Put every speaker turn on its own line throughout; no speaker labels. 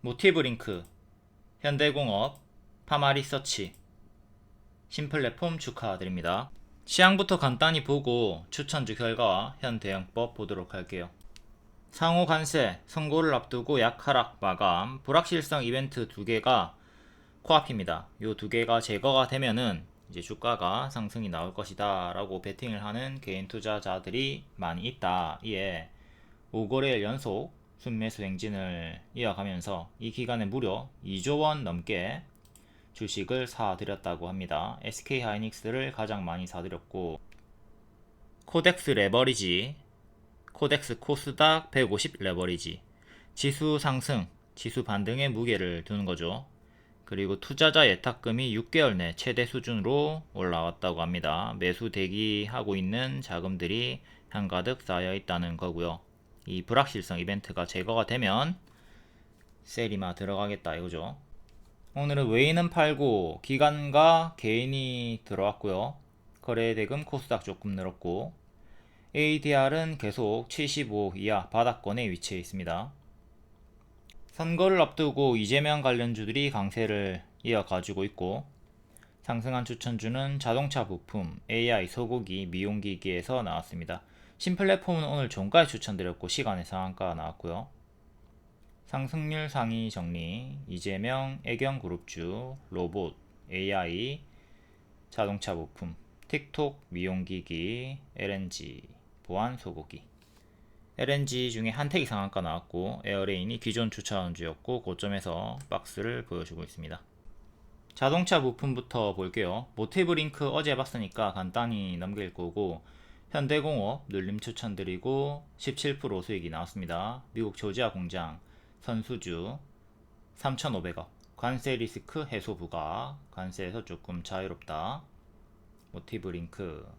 모티브링크, 현대공업, 파마리서치, 신플랫폼 축하드립니다. 시향부터 간단히 보고 추천주 결과와 현 대응법 보도록 할게요. 상호 관세, 선고를 앞두고 약하락 마감, 불확실성 이벤트 두 개가 코앞입니다. 이 두 개가 제거가 되면은 이제 주가가 상승이 나올 것이다 라고 베팅을 하는 개인 투자자들이 많이 있다. 이에 5거래일 연속 순매수 행진을 이어가면서 이 기간에 무려 2조 원 넘게 주식을 사들였다고 합니다. SK하이닉스를 가장 많이 사들였고, 코덱스 레버리지, 코덱스 코스닥 150 레버리지, 지수 상승, 지수 반등에 무게를 두는 거죠. 그리고 투자자 예탁금이 6개월 내 최대 수준으로 올라왔다고 합니다. 매수 대기하고 있는 자금들이 한가득 쌓여 있다는 거고요. 이 불확실성 이벤트가 제거가 되면 세리마 들어가겠다 이거죠. 오늘은 외인은 팔고 기관과 개인이 들어왔고요. 거래대금 코스닥 조금 늘었고, ADR은 계속 75 이하 바닥권에 위치해 있습니다. 선거를 앞두고 이재명 관련주들이 강세를 이어가지고 있고, 상승한 추천주는 자동차 부품, AI 소고기, 미용기기에서 나왔습니다. 신플랫폼은 오늘 종가에 추천드렸고 시간의 상한가 나왔고요. 상승률 상위 정리, 이재명, 애경그룹주, 로봇, AI, 자동차 부품, 틱톡, 미용기기, LNG, 보안 소고기. LNG 중에 한택이 상한가 나왔고, 에어레인이 기존 추천주였고 고점에서 박스를 보여주고 있습니다. 자동차 부품부터 볼게요. 모티브링크 어제 봤으니까 간단히 넘길 거고, 현대공업 눌림 추천드리고 17% 수익이 나왔습니다. 미국 조지아 공장 선수주 3,500억, 관세 리스크 해소 부과, 관세에서 조금 자유롭다. 모티브링크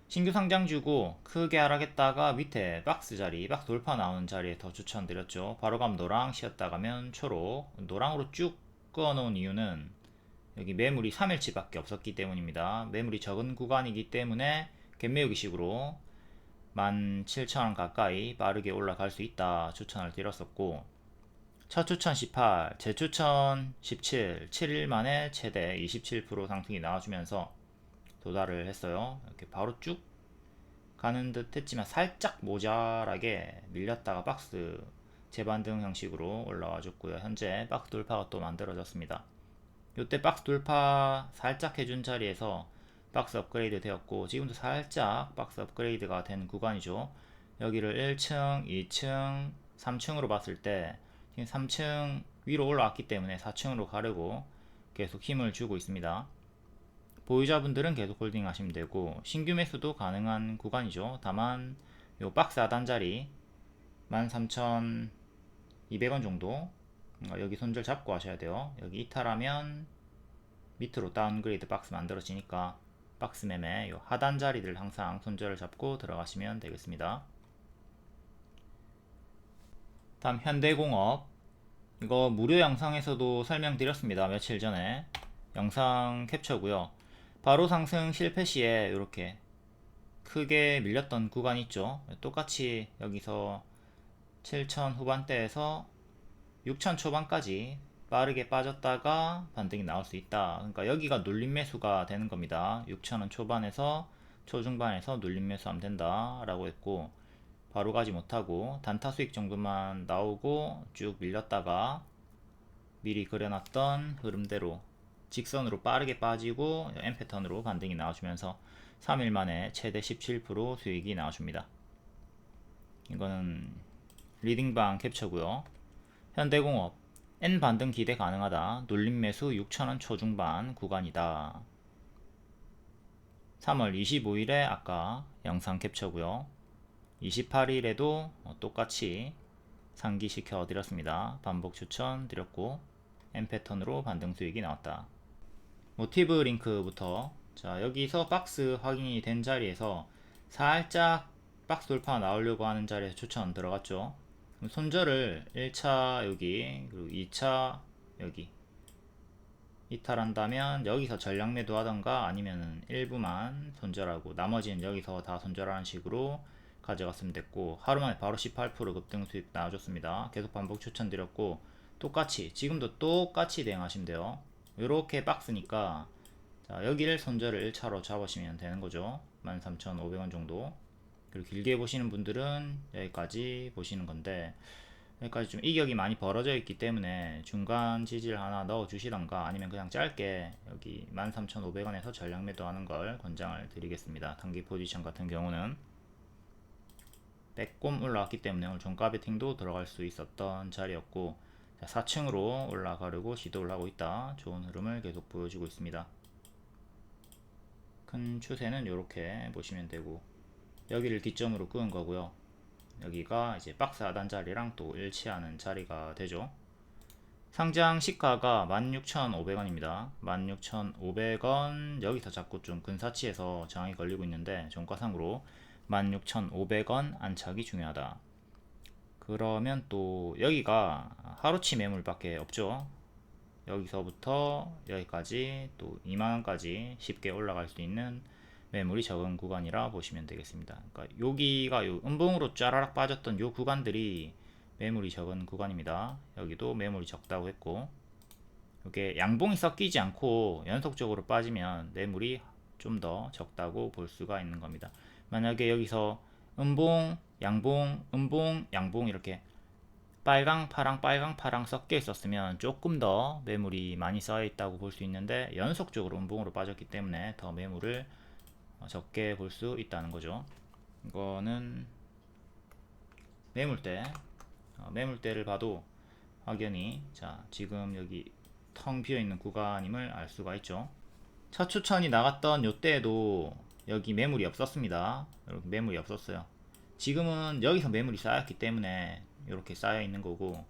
신규 상장주고 크게 하락했다가 밑에 박스 자리, 박스 돌파 나오는 자리에 더 추천드렸죠. 바로 가면 노랑, 쉬었다 가면 초록. 노랑으로 쭉 꺼놓은 이유는 여기 매물이 3일치 밖에 없었기 때문입니다. 매물이 적은 구간이기 때문에 갭매우기식으로 17,000원 가까이 빠르게 올라갈 수 있다 추천을 드렸었고, 첫 추천 18, 재추천 17, 7일 만에 최대 27% 상승이 나와주면서 도달을 했어요. 이렇게 바로 쭉 가는 듯 했지만 살짝 모자라게 밀렸다가 박스 재반등 형식으로 올라와 줬고요. 현재 박스 돌파가 또 만들어졌습니다. 이때 박스 돌파 살짝 해준 자리에서 박스 업그레이드 되었고, 지금도 살짝 박스 업그레이드가 된 구간이죠. 여기를 1층, 2층, 3층으로 봤을 때 지금 3층 위로 올라왔기 때문에 4층으로 가려고 계속 힘을 주고 있습니다. 보유자분들은 계속 홀딩 하시면 되고, 신규 매수도 가능한 구간이죠. 다만 요 박스 하단 자리 13,200원 정도 여기 손절 잡고 하셔야 돼요. 여기 이탈하면 밑으로 다운그레이드 박스 만들어지니까 박스 매매 요 하단 자리들 항상 손절을 잡고 들어가시면 되겠습니다. 다음 현대공업, 이거 무료 영상에서도 설명드렸습니다. 며칠 전에 영상 캡처고요. 바로 상승 실패 시에 이렇게 크게 밀렸던 구간 있죠. 똑같이 여기서 7,000 후반대에서 6,000 초반까지 빠르게 빠졌다가 반등이 나올 수 있다. 그러니까 여기가 눌림 매수가 되는 겁니다. 6,000원 초반에서 초중반에서 눌림 매수하면 된다 라고 했고, 바로 가지 못하고 단타 수익 정도만 나오고 쭉 밀렸다가 미리 그려놨던 흐름대로 직선으로 빠르게 빠지고 M 패턴으로 반등이 나와주면서 3일 만에 최대 17% 수익이 나와줍니다. 이거는 리딩방 캡처고요. 현대공업 N 반등 기대 가능하다. 눌림 매수 6,000원 초중반 구간이다. 3월 25일에 아까 영상 캡처고요. 28일에도 똑같이 상기시켜 드렸습니다. 반복 추천 드렸고 M 패턴으로 반등 수익이 나왔다. 모티브 링크부터, 자 여기서 박스 확인이 된 자리에서 살짝 박스 돌파 나오려고 하는 자리에서 추천 들어갔죠. 손절을 1차 여기, 그리고 2차 여기 이탈한다면 여기서 전량 매도 하던가 아니면 일부만 손절하고 나머지는 여기서 다 손절하는 식으로 가져갔으면 됐고, 하루만에 바로 18% 급등 수익 나와줬습니다. 계속 반복 추천드렸고 똑같이 지금도 똑같이 대응하시면 돼요. 이렇게 박스니까 자, 여기를 손절을 1차로 잡으시면 되는 거죠. 13,500원 정도. 그리고 길게 보시는 분들은 여기까지 보시는 건데, 여기까지 좀 이격이 많이 벌어져 있기 때문에 중간 지지를 하나 넣어 주시던가 아니면 그냥 짧게 여기 13,500원에서 전량 매도하는 걸 권장을 드리겠습니다. 단기 포지션 같은 경우는 빼꼼 올라왔기 때문에 오늘 종가 베팅도 들어갈 수 있었던 자리였고, 4층으로 올라가려고 시도를 하고 있다. 좋은 흐름을 계속 보여주고 있습니다. 큰 추세는 이렇게 보시면 되고, 여기를 기점으로 끄은 거고요. 여기가 이제 박스 하단 자리랑 또 일치하는 자리가 되죠. 상장 시가가 16,500원입니다. 16,500원 여기서 자꾸 좀 근사치에서 저항이 걸리고 있는데 종가상으로 16,500원 안착이 중요하다. 그러면 또 여기가 하루치 매물밖에 없죠. 여기서부터 여기까지 또 2만원까지 쉽게 올라갈 수 있는 매물이 적은 구간이라 보시면 되겠습니다. 그러니까 여기가 요 음봉으로 짜라락 빠졌던 요 구간들이 매물이 적은 구간입니다. 여기도 매물이 적다고 했고, 이게 양봉이 섞이지 않고 연속적으로 빠지면 매물이 좀 더 적다고 볼 수가 있는 겁니다. 만약에 여기서 음봉, 양봉, 음봉, 양봉 이렇게 빨강, 파랑, 빨강, 파랑 섞여 있었으면 조금 더 매물이 많이 쌓여 있다고 볼 수 있는데, 연속적으로 음봉으로 빠졌기 때문에 더 매물을 적게 볼 수 있다는 거죠. 이거는 매물대를 봐도 확연히 자 지금 여기 텅 비어 있는 구간임을 알 수가 있죠. 첫 추천이 나갔던 요때에도 여기 매물이 없었습니다. 이렇게 매물이 없었어요. 지금은 여기서 매물이 쌓였기 때문에 이렇게 쌓여 있는 거고,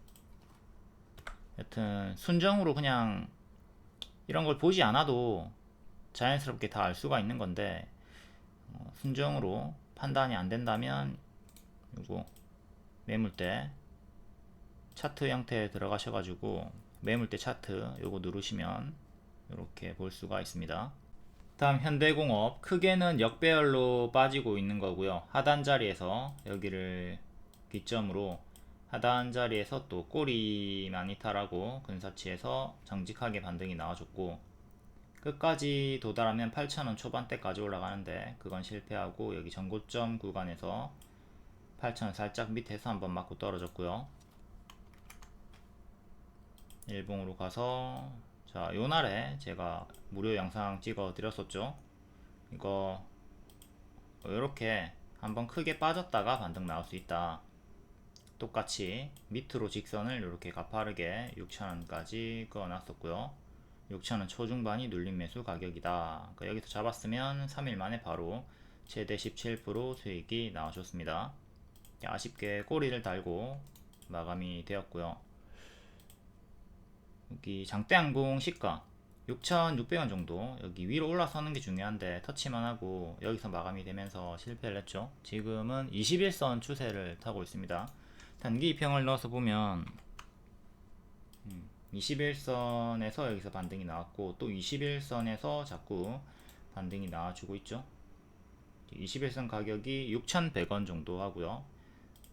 여튼 순정으로 그냥 이런 걸 보지 않아도 자연스럽게 다 알 수가 있는 건데, 순정으로 판단이 안 된다면 요거 매물대 차트 형태에 들어가셔가지고 매물대 차트 요거 누르시면 이렇게 볼 수가 있습니다. 다음 현대공업, 크게는 역배열로 빠지고 있는 거고요. 하단 자리에서 여기를 기점으로 하단 자리에서 또 꼬리 많이 타라고 근사치에서 정직하게 반등이 나와줬고, 끝까지 도달하면 8,000원 초반대까지 올라가는데 그건 실패하고 여기 전고점 구간에서 8,000원 살짝 밑에서 한번 맞고 떨어졌고요. 일봉으로 가서 자 요날에 제가 무료 영상 찍어 드렸었죠. 이거 이렇게 한번 크게 빠졌다가 반등 나올 수 있다. 똑같이 밑으로 직선을 이렇게 가파르게 6,000원까지 그어놨었고요. 6,000원 초중반이 눌림 매수 가격이다. 그러니까 여기서 잡았으면 3일 만에 바로 최대 17% 수익이 나와줬습니다. 아쉽게 꼬리를 달고 마감이 되었고요. 여기 장대양봉 시가 6,600원 정도 여기 위로 올라서는 게 중요한데 터치만 하고 여기서 마감이 되면서 실패를 했죠. 지금은 21선 추세를 타고 있습니다. 단기 이평을 넣어서 보면 21선에서 여기서 반등이 나왔고 또 21선에서 자꾸 반등이 나와주고 있죠. 21선 가격이 6,100원 정도 하고요.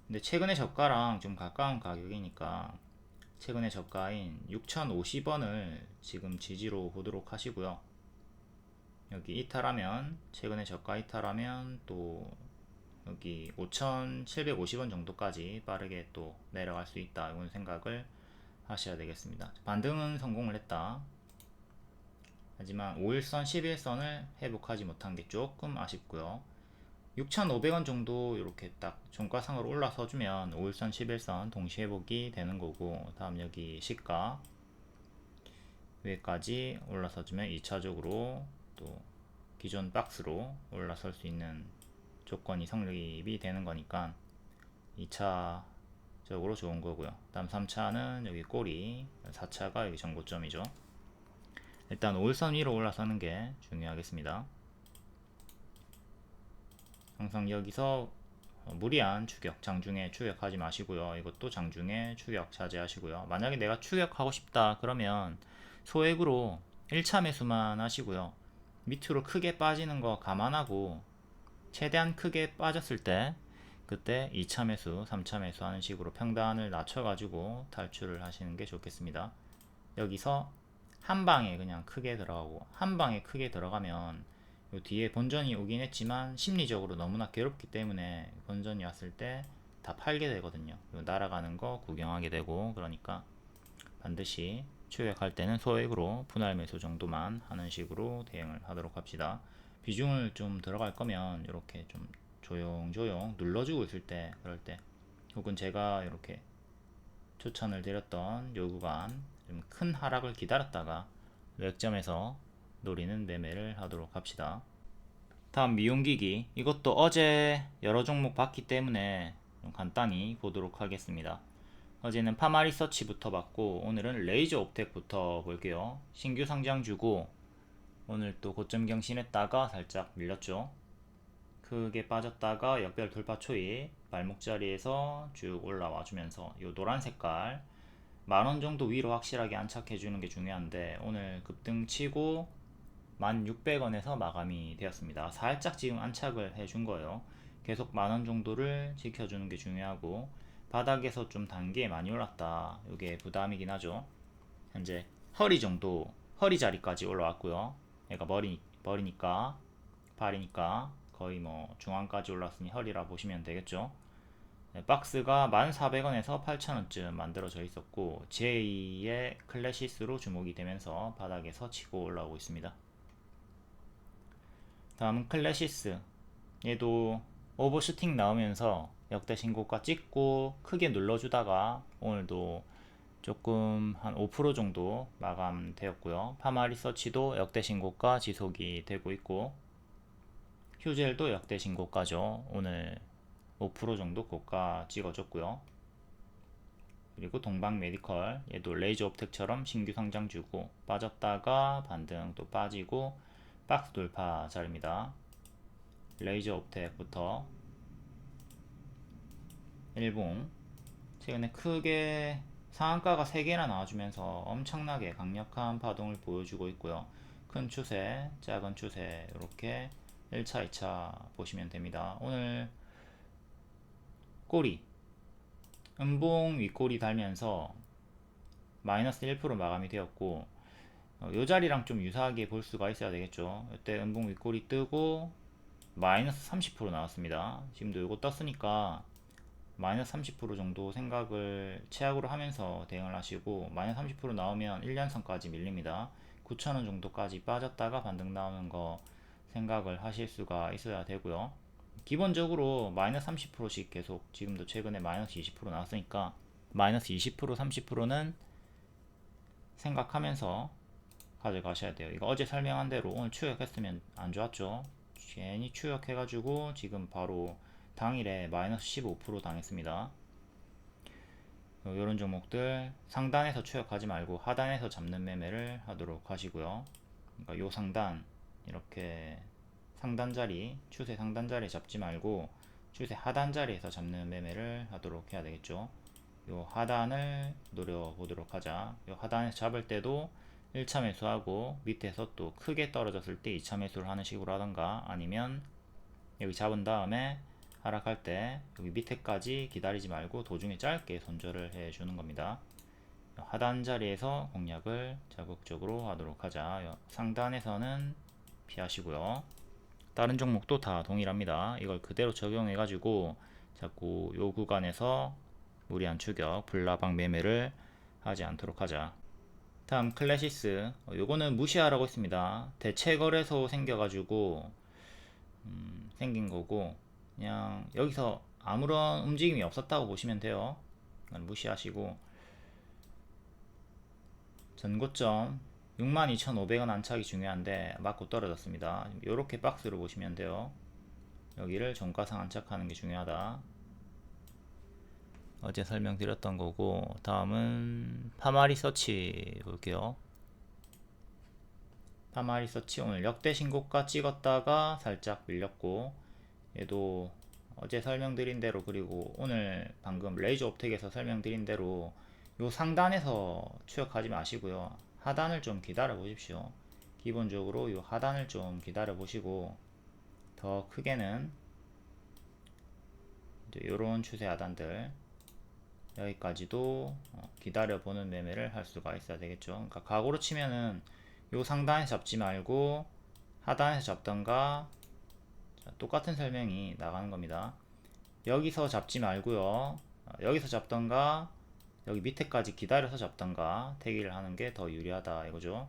근데 최근의 저가랑 좀 가까운 가격이니까 최근의 저가인 6,050원을 지금 지지로 보도록 하시고요. 여기 이탈하면 최근의 저가 이탈하면 또 여기 5,750원 정도까지 빠르게 또 내려갈 수 있다, 이런 생각을 하셔야 되겠습니다. 반등은 성공을 했다. 하지만 5일선, 11선을 회복하지 못한 게 조금 아쉽고요. 6,500원 정도 이렇게 딱 종가상으로 올라서주면 5일선, 11선 동시 회복이 되는 거고, 다음 여기 시가 위에까지 올라서주면 2차적으로 또 기존 박스로 올라설 수 있는 조건이 성립이 되는 거니까 2차적으로 좋은 거고요. 다음 3차는 여기 꼬리, 4차가 여기 정고점이죠. 일단 5일선 위로 올라서는 게 중요하겠습니다. 항상 여기서 무리한 추격, 장중에 추격하지 마시고요. 이것도 장중에 추격 자제하시고요. 만약에 내가 추격하고 싶다 그러면 소액으로 1차 매수만 하시고요. 밑으로 크게 빠지는 거 감안하고 최대한 크게 빠졌을 때 그때 2차 매수, 3차 매수 하는 식으로 평단을 낮춰가지고 탈출을 하시는 게 좋겠습니다. 여기서 한 방에 그냥 크게 들어가고, 한 방에 크게 들어가면 요 뒤에 본전이 오긴 했지만 심리적으로 너무나 괴롭기 때문에 본전이 왔을 때 다 팔게 되거든요. 날아가는 거 구경하게 되고, 그러니까 반드시 추격할 때는 소액으로 분할 매수 정도만 하는 식으로 대응을 하도록 합시다. 비중을 좀 들어갈 거면 이렇게 좀 조용조용 눌러주고 있을 때, 그럴 때, 혹은 제가 이렇게 추천을 드렸던 요 구간 좀 큰 하락을 기다렸다가 맥점에서 노리는 매매를 하도록 합시다. 다음 미용기기, 이것도 어제 여러 종목 봤기 때문에 좀 간단히 보도록 하겠습니다. 어제는 파마리서치부터 봤고 오늘은 레이저 옵텍부터 볼게요. 신규 상장주고 오늘 또 고점 경신했다가 살짝 밀렸죠. 크게 빠졌다가 역별 돌파 초입 발목자리에서 쭉 올라와 주면서 요 노란 색깔 만원 정도 위로 확실하게 안착해 주는 게 중요한데 오늘 급등 치고 1600원에서 마감이 되었습니다. 살짝 지금 안착을 해준 거예요. 계속 만원 정도를 지켜주는 게 중요하고 바닥에서 좀 단계 많이 올랐다. 이게 부담이긴 하죠. 현재 허리 정도, 허리 자리까지 올라왔고요. 얘가 머리니까, 발이니까 거의 뭐 중앙까지 올랐으니 허리라 보시면 되겠죠. 네, 박스가 1400원에서 8000원쯤 만들어져 있었고 제2의 클래시스로 주목이 되면서 바닥에서 치고 올라오고 있습니다. 다음은 클래시스, 얘도 오버슈팅 나오면서 역대 신고가 찍고 크게 눌러주다가 오늘도 조금 한 5% 정도 마감되었고요. 파마리서치도 역대 신고가 지속이 되고 있고 휴젤도 역대 신고가죠. 오늘 5% 정도 고가 찍어줬고요. 그리고 동방 메디컬, 얘도 레이저 옵텍처럼 신규 상장주고 빠졌다가 반등 또 빠지고 박스 돌파 자리입니다. 레이저 옵텍부터 일봉 최근에 크게 상한가가 3개나 나와주면서 엄청나게 강력한 파동을 보여주고 있고요. 큰 추세, 작은 추세 이렇게 1차, 2차 보시면 됩니다. 오늘 꼬리 음봉 윗꼬리 달면서 마이너스 1% 마감이 되었고 요 자리랑 좀 유사하게 볼 수가 있어야 되겠죠. 이때 음봉 윗꼬리 뜨고 마이너스 30% 나왔습니다. 지금도 요거 떴으니까 마이너스 30% 정도 생각을 최악으로 하면서 대응을 하시고 마이너스 30% 나오면 1년선까지 밀립니다. 9,000원 정도까지 빠졌다가 반등 나오는 거 생각을 하실 수가 있어야 되고요. 기본적으로 마이너스 30%씩 계속 지금도 최근에 마이너스 20% 나왔으니까 마이너스 20% 30%는 생각하면서 가져가셔야 돼요. 이거 어제 설명한 대로 오늘 추격했으면 안 좋았죠. 괜히 추격해가지고 지금 바로 당일에 마이너스 15% 당했습니다. 이런 종목들 상단에서 추격하지 말고 하단에서 잡는 매매를 하도록 하시고요. 그러니까 요 상단 이렇게 상단 자리, 추세 상단 자리 잡지 말고 추세 하단 자리에서 잡는 매매를 하도록 해야 되겠죠. 요 하단을 노려보도록 하자. 요 하단에서 잡을 때도 1차 매수하고 밑에서 또 크게 떨어졌을 때 2차 매수를 하는 식으로 하던가 아니면 여기 잡은 다음에 하락할 때 여기 밑에까지 기다리지 말고 도중에 짧게 손절을 해 주는 겁니다. 하단 자리에서 공략을 적극적으로 하도록 하자. 상단에서는 피하시고요. 다른 종목도 다 동일합니다. 이걸 그대로 적용해 가지고 자꾸 요 구간에서 무리한 추격, 불나방 매매를 하지 않도록 하자. 다음 클래시스, 요거는 무시하라고 했습니다. 대체 거래소 생겨가지고 생긴 거고 그냥 여기서 아무런 움직임이 없었다고 보시면 돼요. 무시하시고 전고점 62,500원 안착이 중요한데 맞고 떨어졌습니다. 이렇게 박스로 보시면 돼요. 여기를 종가상 안착하는 게 중요하다. 어제 설명드렸던 거고 다음은 파마리서치 볼게요. 파마리서치 오늘 역대 신고가 찍었다가 살짝 밀렸고 얘도 어제 설명드린 대로 그리고 오늘 방금 레이저 옵텍에서 설명드린 대로 요 상단에서 추격하지 마시고요. 하단을 좀 기다려 보십시오. 기본적으로 요 하단을 좀 기다려 보시고 더 크게는 이제 요런 추세 하단들 여기까지도 기다려보는 매매를 할 수가 있어야 되겠죠. 그러니까 각오로 치면은 요 상단에서 잡지 말고 하단에서 잡던가. 자, 똑같은 설명이 나가는 겁니다. 여기서 잡지 말고요. 여기서 잡던가 여기 밑에까지 기다려서 잡던가 태기를 하는 게 더 유리하다 이거죠.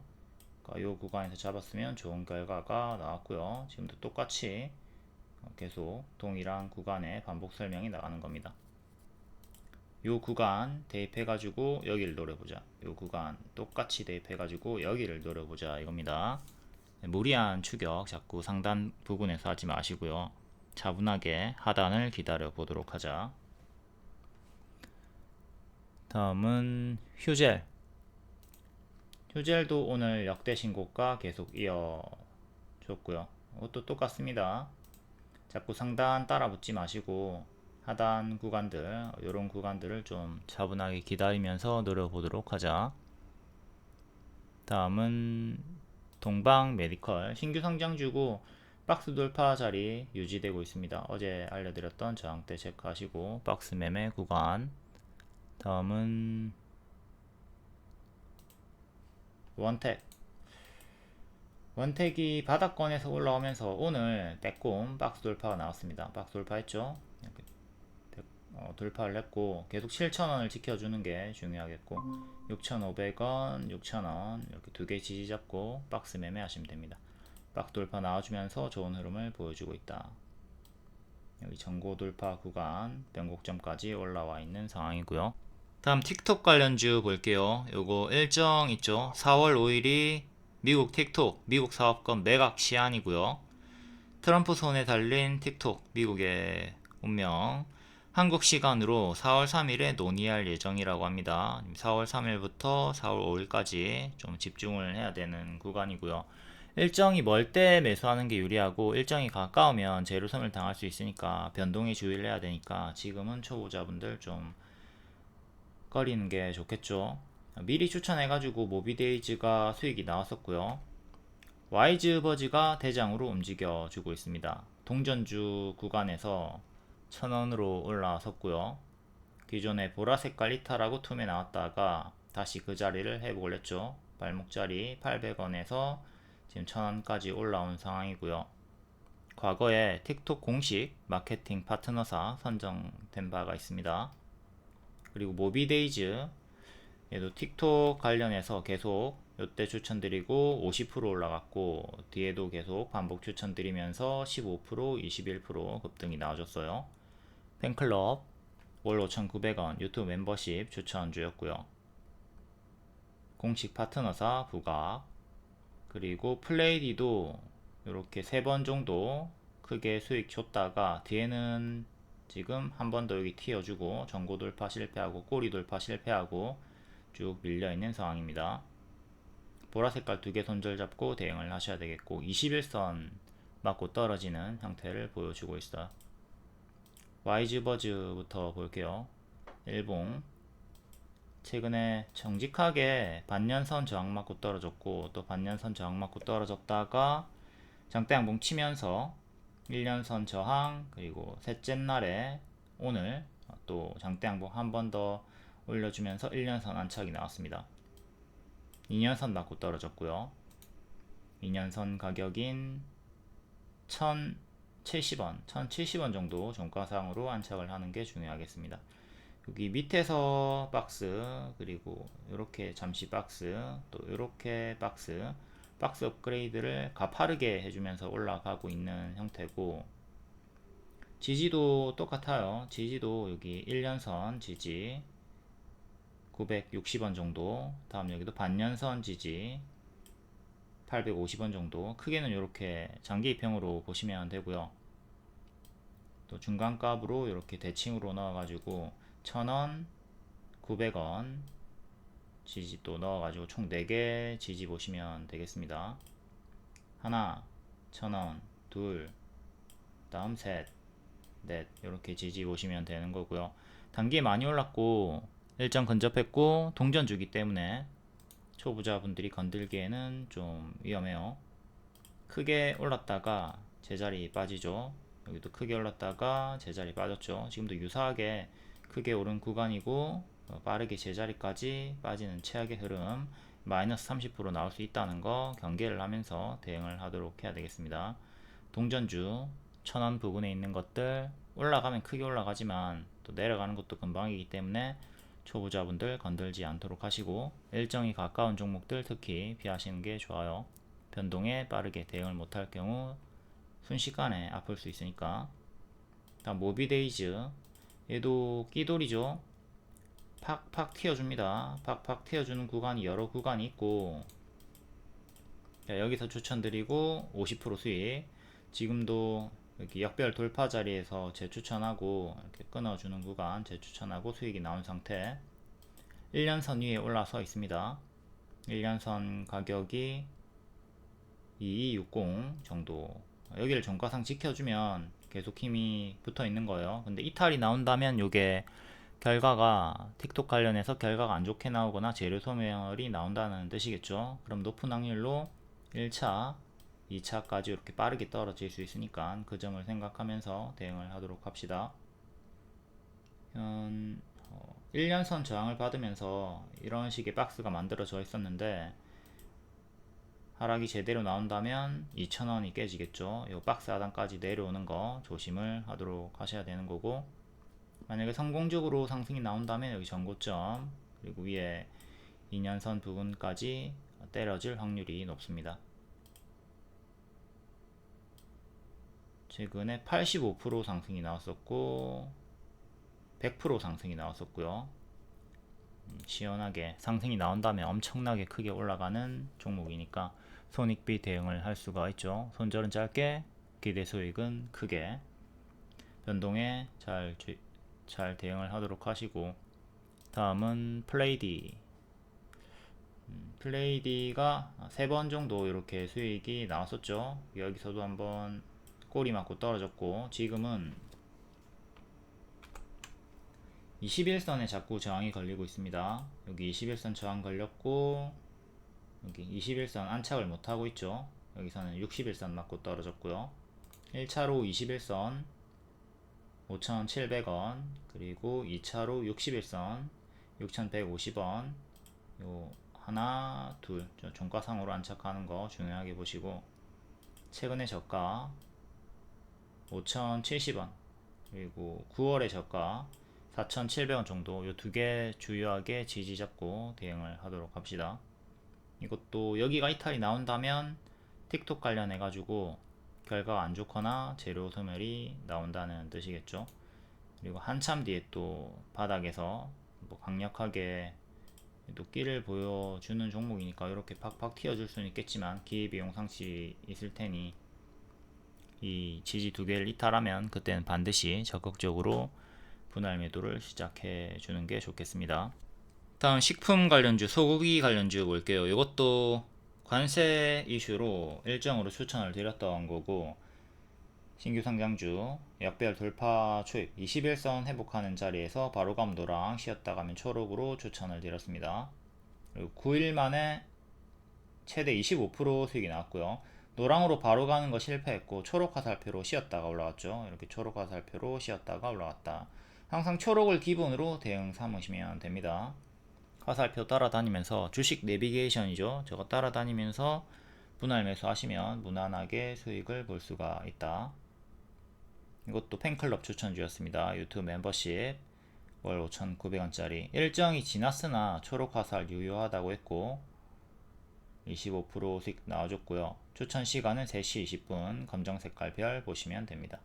그러니까 요 구간에서 잡았으면 좋은 결과가 나왔고요. 지금도 똑같이 계속 동일한 구간에 반복 설명이 나가는 겁니다. 요 구간 대입해가지고 여기를 노려보자. 요 구간 똑같이 대입해가지고 여기를 노려보자 이겁니다. 무리한 추격 자꾸 상단 부분에서 하지 마시고요. 차분하게 하단을 기다려 보도록 하자. 다음은 휴젤. 휴젤도 오늘 역대 신고가 계속 이어줬고요. 이것도 똑같습니다. 자꾸 상단 따라 붙지 마시고 하단 구간들, 이런 구간들을 좀 차분하게 기다리면서 노려보도록 하자. 다음은 동방 메디컬 신규 상장주고 박스 돌파 자리 유지되고 있습니다. 어제 알려드렸던 저항대 체크하시고 박스 매매 구간. 다음은 원택. 원택이 바닥권에서 올라오면서 오늘 빼꼼 박스 돌파가 나왔습니다. 박스 돌파했죠. 돌파를 했고 계속 7,000원을 지켜주는 게 중요하겠고 6,500원, 6,000원 이렇게 두 개 지지 잡고 박스 매매 하시면 됩니다. 박스 돌파 나와주면서 좋은 흐름을 보여주고 있다. 여기 전고 돌파 구간 변곡점까지 올라와 있는 상황이고요. 다음 틱톡 관련주 볼게요. 요거 일정 있죠. 4월 5일이 미국 틱톡 미국 사업권 매각 시한이고요. 트럼프 손에 달린 틱톡 미국의 운명 한국 시간으로 4월 3일에 논의할 예정이라고 합니다. 4월 3일부터 4월 5일까지 좀 집중을 해야 되는 구간이고요. 일정이 멀 때 매수하는 게 유리하고 일정이 가까우면 제로섬을 당할 수 있으니까 변동에 주의를 해야 되니까 지금은 초보자분들 좀 꺼리는 게 좋겠죠. 미리 추천해가지고 모비데이즈가 수익이 나왔었고요. 와이즈버즈가 대장으로 움직여 주고 있습니다. 동전주 구간에서 1,000원으로 올라섰고요. 기존에 보라색깔 이탈하고 툼에 나왔다가 다시 그 자리를 회복을 했죠. 발목자리 800원에서 지금 1,000원까지 올라온 상황이고요. 과거에 틱톡 공식 마케팅 파트너사 선정된 바가 있습니다. 그리고 모비데이즈 얘도 틱톡 관련해서 계속 요때 추천드리고 50% 올라갔고 뒤에도 계속 반복 추천드리면서 15%, 21% 급등이 나와줬어요. 팬클럽 월 5,900원 유튜브 멤버십 추천주였고요. 공식 파트너사 부각 그리고 플레이디도 이렇게 3번 정도 크게 수익 줬다가 뒤에는 지금 한 번 더 여기 튀어주고 전고 돌파 실패하고 꼬리 돌파 실패하고 쭉 밀려있는 상황입니다. 보라색깔 두 개 손절 잡고 대응을 하셔야 되겠고 21선 맞고 떨어지는 형태를 보여주고 있어요. 와이즈버즈부터 볼게요. 일봉 최근에 정직하게 반년선 저항 맞고 떨어졌고 또 반년선 저항 맞고 떨어졌다가 장대 양봉 치면서 1년선 저항 그리고 셋째 날에 오늘 또 장대 양봉 한 번 더 올려주면서 1년선 안착이 나왔습니다. 2년선 맞고 떨어졌고요. 2년선 가격인 1,070원 정도 종가상으로 안착을 하는 게 중요하겠습니다. 여기 밑에서 박스 그리고 이렇게 잠시 박스 또 이렇게 박스 업그레이드를 가파르게 해주면서 올라가고 있는 형태고 지지도 똑같아요. 지지도 여기 1년선 지지 960원 정도 다음 여기도 반년선 지지 850원 정도 크게는 이렇게 장기 입형으로 보시면 되고요. 또 중간값으로 이렇게 대칭으로 넣어가지고 1,000원 900원 지지 또 넣어가지고 총 4개 지지 보시면 되겠습니다. 하나 1,000원 둘 다음 셋 넷 이렇게 지지 보시면 되는 거고요. 단기 많이 올랐고 일정 근접했고 동전주기 때문에 초보자분들이 건들기에는 좀 위험해요. 크게 올랐다가 제자리 빠지죠. 여기도 크게 올랐다가 제자리 빠졌죠. 지금도 유사하게 크게 오른 구간이고 빠르게 제자리까지 빠지는 최악의 흐름 마이너스 30% 나올 수 있다는 거 경계를 하면서 대응을 하도록 해야 되겠습니다. 동전주 1000원 부근에 있는 것들 올라가면 크게 올라가지만 또 내려가는 것도 금방이기 때문에 초보자분들 건들지 않도록 하시고 일정이 가까운 종목들 특히 피하시는 게 좋아요. 변동에 빠르게 대응을 못할 경우 순식간에 아플 수 있으니까. 다음 모비데이즈, 얘도 끼돌이죠. 팍팍 튀어줍니다. 팍팍 튀어주는 구간이 여러 구간이 있고, 자, 여기서 추천드리고 50% 수익. 지금도 여기 역별 돌파 자리에서 재추천하고 이렇게 끊어주는 구간 재추천하고 수익이 나온 상태. 1년선 위에 올라서 있습니다. 1년선 가격이 2260 정도. 여기를 종가상 지켜주면 계속 힘이 붙어 있는 거예요. 근데 이탈이 나온다면 요게 결과가 틱톡 관련해서 결과가 안 좋게 나오거나 재료 소멸이 나온다는 뜻이겠죠. 그럼 높은 확률로 1차, 2차까지 이렇게 빠르게 떨어질 수 있으니까 그 점을 생각하면서 대응을 하도록 합시다. 1년선 저항을 받으면서 이런 식의 박스가 만들어져 있었는데 하락이 제대로 나온다면 2,000원이 깨지겠죠. 이 박스 하단까지 내려오는 거 조심을 하도록 하셔야 되는 거고, 만약에 성공적으로 상승이 나온다면 여기 전고점 그리고 위에 2년선 부분까지 때려질 확률이 높습니다. 최근에 85% 상승이 나왔었고 100% 상승이 나왔었고요. 시원하게 상승이 나온다면 엄청나게 크게 올라가는 종목이니까 손익비 대응을 할 수가 있죠. 손절은 짧게, 기대 수익은 크게. 변동에 잘 대응을 하도록 하시고, 다음은 플레이디. 플레이디가 3번 정도 이렇게 수익이 나왔었죠. 여기서도 한번 꼬리 맞고 떨어졌고, 지금은 21선에 자꾸 저항이 걸리고 있습니다. 여기 21선 저항 걸렸고, 여기 21선 안착을 못하고 있죠. 여기서는 61선 맞고 떨어졌고요. 1차로 21선 5,700원, 그리고 2차로 61선 6,150원. 요 하나 둘 종가상으로 안착하는 거 중요하게 보시고, 최근의 저가 5,070원 그리고 9월의 저가 4,700원 정도, 요 두 개 주요하게 지지 잡고 대응을 하도록 합시다. 이것도 여기가 이탈이 나온다면 틱톡 관련해 가지고 결과가 안 좋거나 재료 소멸이 나온다는 뜻이겠죠. 그리고 한참 뒤에 또 바닥에서 뭐 강력하게 또 끼를 보여주는 종목이니까 이렇게 팍팍 튀어줄 수는 있겠지만 기회비용 상실이 있을 테니 이 지지 두 개를 이탈하면 그때는 반드시 적극적으로 분할 매도를 시작해 주는 게 좋겠습니다. 다음 식품 관련주, 소고기 관련주 볼게요. 이것도 관세 이슈로 일정으로 추천을 드렸던 거고, 신규 상장주 약별 돌파 초입 21선 회복하는 자리에서 바로 가면 노랑, 쉬었다 가면 초록으로 추천을 드렸습니다. 그리고 9일 만에 최대 25% 수익이 나왔고요. 노랑으로 바로 가는 거 실패했고 초록 화살표로 쉬었다가 올라왔죠. 이렇게 초록 화살표로 쉬었다가 올라왔다. 항상 초록을 기본으로 대응 삼으시면 됩니다. 화살표 따라다니면서 주식 내비게이션이죠. 저거 따라다니면서 분할 매수하시면 무난하게 수익을 볼 수가 있다. 이것도 팬클럽 추천주였습니다. 유튜브 멤버십 월 5,900원짜리. 일정이 지났으나 초록 화살 유효하다고 했고 25% 수익 나와줬고요. 추천 시간은 3시 20분 검정 색깔 별 보시면 됩니다.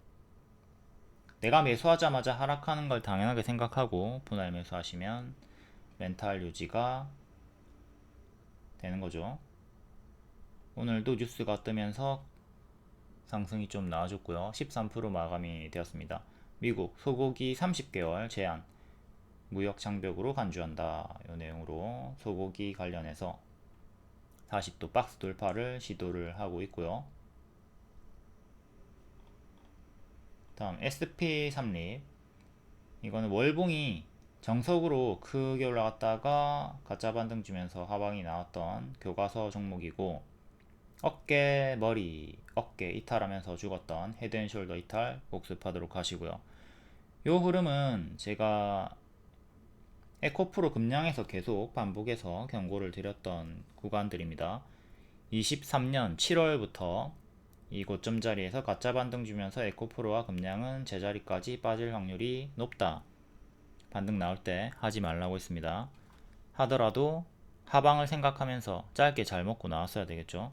내가 매수하자마자 하락하는 걸 당연하게 생각하고 분할 매수하시면 멘탈 유지가 되는 거죠. 오늘도 뉴스가 뜨면서 상승이 좀 나와줬고요. 13% 마감이 되었습니다. 미국 소고기 30개월 제한 무역 장벽으로 간주한다. 이 내용으로 소고기 관련해서 다시 또 박스 돌파를 시도를 하고 있고요. 다음 SP3립, 이거는 월봉이 정석으로 크게 올라갔다가 가짜 반등 주면서 하방이 나왔던 교과서 종목이고, 어깨, 머리, 어깨 이탈하면서 죽었던 헤드앤숄더 이탈 복습하도록 하시고요. 요 흐름은 제가 에코프로 급량에서 계속 반복해서 경고를 드렸던 구간들입니다. 23년 7월부터 이 고점 자리에서 가짜 반등 주면서 에코프로와 급량은 제자리까지 빠질 확률이 높다. 반등 나올 때 하지 말라고 했습니다. 하더라도 하방을 생각하면서 짧게 잘 먹고 나왔어야 되겠죠.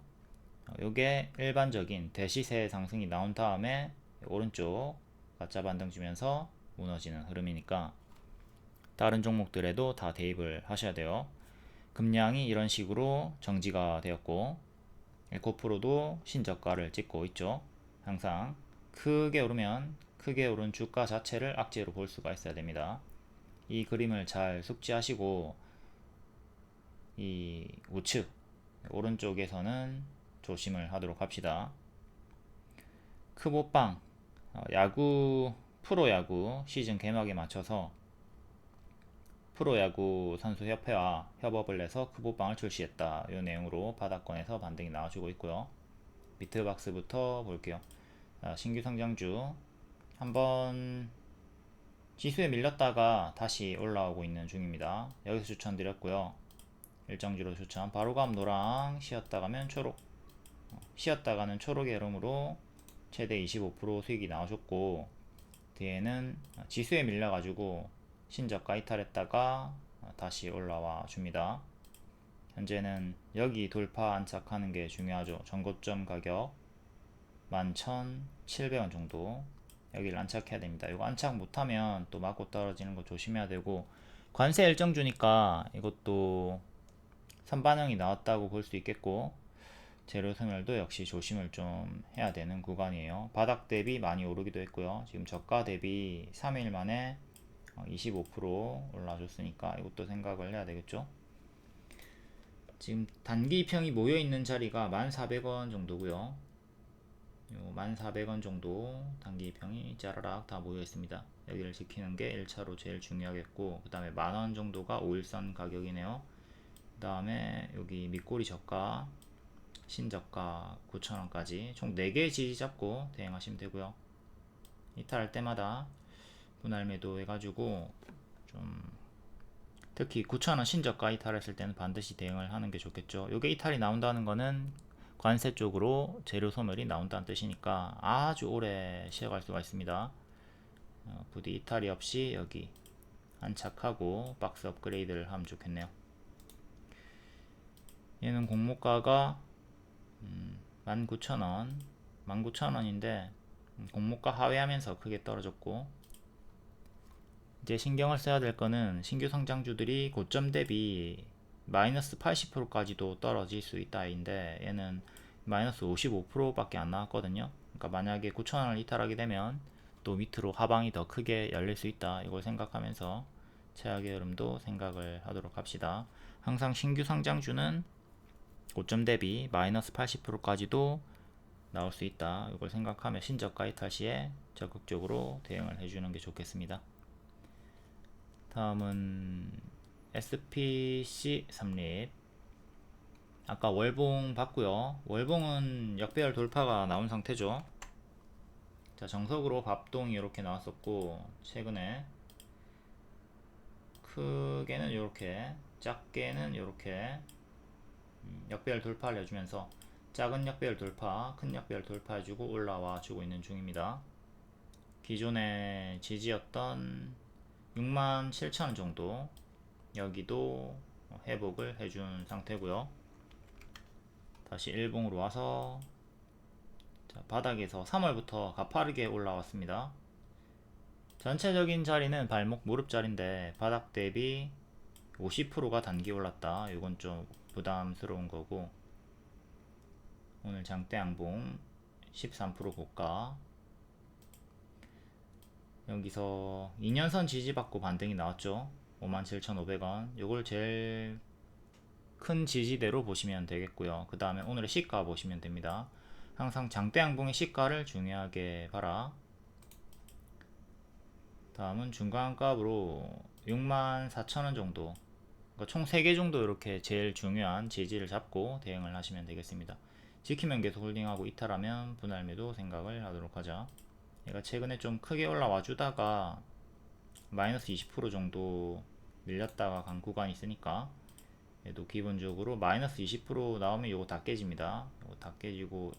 요게 일반적인 대시세 상승이 나온 다음에 오른쪽 가짜 반등 주면서 무너지는 흐름이니까 다른 종목들에도 다 대입을 하셔야 돼요. 금량이 이런 식으로 정지가 되었고 에코프로도 신저가를 찍고 있죠. 항상 크게 오르면 크게 오른 주가 자체를 악재로 볼 수가 있어야 됩니다. 이 그림을 잘 숙지하시고 이 우측 오른쪽에서는 조심을 하도록 합시다. 크보빵 야구 프로야구 시즌 개막에 맞춰서 프로야구 선수협회와 협업을 해서 크보빵을 출시했다. 이 내용으로 바닥권에서 반등이 나와주고 있고요. 비트박스부터 볼게요. 신규 성장주 한번 지수에 밀렸다가 다시 올라오고 있는 중입니다. 여기서 추천드렸고요. 일정주로 추천. 바로감 노랑, 쉬었다가면 초록. 쉬었다가는 초록의 흐름으로 최대 25% 수익이 나와줬고, 뒤에는 지수에 밀려가지고 신저가 이탈했다가 다시 올라와 줍니다. 현재는 여기 돌파 안착하는 게 중요하죠. 전고점 가격 11,700원 정도 여기를 안착해야 됩니다. 이거 안착 못하면 또 맞고 떨어지는 거 조심해야 되고, 관세 일정 주니까 이것도 선반영이 나왔다고 볼 수 있겠고, 재료 소멸도 역시 조심을 좀 해야 되는 구간이에요. 바닥 대비 많이 오르기도 했고요. 지금 저가 대비 3일 만에 25% 올라줬으니까 이것도 생각을 해야 되겠죠. 지금 단기 평이 모여 있는 자리가 1,400원 정도고요. 1,400원 정도 단기 평이 짜라락 다 모여 있습니다. 여기를 지키는 게 1차로 제일 중요하겠고, 그 다음에 10,000원 정도가 5일선 가격이네요. 그 다음에 여기 밑꼬리 저가 신저가 9,000원까지 총 4개의 지지 잡고 대응하시면 되고요. 이탈할 때마다 분할 매도 해가지고 좀 특히 9,000원 신저가 이탈했을 때는 반드시 대응을 하는 게 좋겠죠. 요게 이탈이 나온다는 거는 관세 쪽으로 재료 소멸이 나온다는 뜻이니까 아주 오래 쉬어갈 수가 있습니다. 부디 이탈이 없이 여기 안착하고 박스 업그레이드를 하면 좋겠네요. 얘는 공모가가 19,000원 19,000원인데 공모가 하회하면서 크게 떨어졌고, 이제 신경을 써야 될 거는 신규 성장주들이 고점 대비 마이너스 80%까지도 떨어질 수 있다인데 얘는 마이너스 55%밖에 안 나왔거든요. 그러니까 만약에 9,000원을 이탈하게 되면 또 밑으로 하방이 더 크게 열릴 수 있다. 이걸 생각하면서 최악의 흐름도 생각을 하도록 합시다. 항상 신규 성장주는 고점 대비 마이너스 80%까지도 나올 수 있다. 이걸 생각하며 신저가 이탈 시에 적극적으로 대응을 해주는 게 좋겠습니다. 다음은 SPC 삼립. 아까 월봉 봤고요. 월봉은 역배열 돌파가 나온 상태죠. 자, 정석으로 밥동이 이렇게 나왔었고, 최근에 크게는 이렇게, 작게는 이렇게 역배열 돌파를 해주면서 작은 역배열 돌파, 큰 역배열 돌파해주고 올라와 주고 있는 중입니다. 기존의 지지였던 67,000원 정도 여기도 회복을 해준 상태고요. 다시 일봉으로 와서 자, 바닥에서 3월부터 가파르게 올라왔습니다. 전체적인 자리는 발목 무릎 자리인데 바닥 대비 50%가 단기 올랐다. 이건 좀 부담스러운 거고, 오늘 장대 양봉 13% 고가, 여기서 2년선 지지받고 반등이 나왔죠. 57,500원. 요걸 제일 큰 지지대로 보시면 되겠고요. 그 다음에 오늘의 시가 보시면 됩니다. 항상 장대 양봉의 시가를 중요하게 봐라. 다음은 중간값으로 64,000원 정도, 그러니까 총 3개 정도 이렇게 제일 중요한 지지를 잡고 대응을 하시면 되겠습니다. 지키면 계속 홀딩하고 이탈하면 분할 매도 생각을 하도록 하자. 얘가 최근에 좀 크게 올라와 주다가 마이너스 20% 정도 밀렸다가 간 구간이 있으니까 얘도 기본적으로 마이너스 20% 나오면 요거 다 깨집니다. 요거 다 깨지고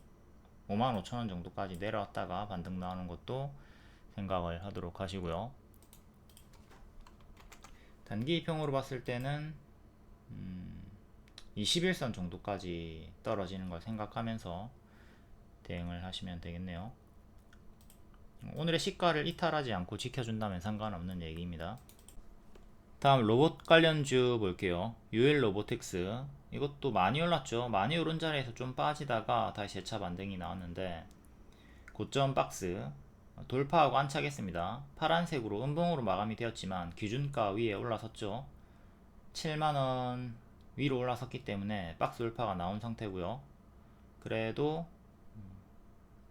55,000원 정도까지 내려왔다가 반등 나오는 것도 생각을 하도록 하시고요. 단기평으로 봤을 때는 21선 정도까지 떨어지는 걸 생각하면서 대응을 하시면 되겠네요. 오늘의 시가를 이탈하지 않고 지켜준다면 상관없는 얘기입니다. 다음 로봇 관련주 볼게요. 유일 로보틱스, 이것도 많이 올랐죠. 많이 오른 자리에서 좀 빠지다가 다시 재차 반등이 나왔는데 고점 박스 돌파하고 안착했습니다. 파란색으로 음봉으로 마감이 되었지만 기준가 위에 올라섰죠. 7만원 위로 올라섰기 때문에 박스 돌파가 나온 상태고요. 그래도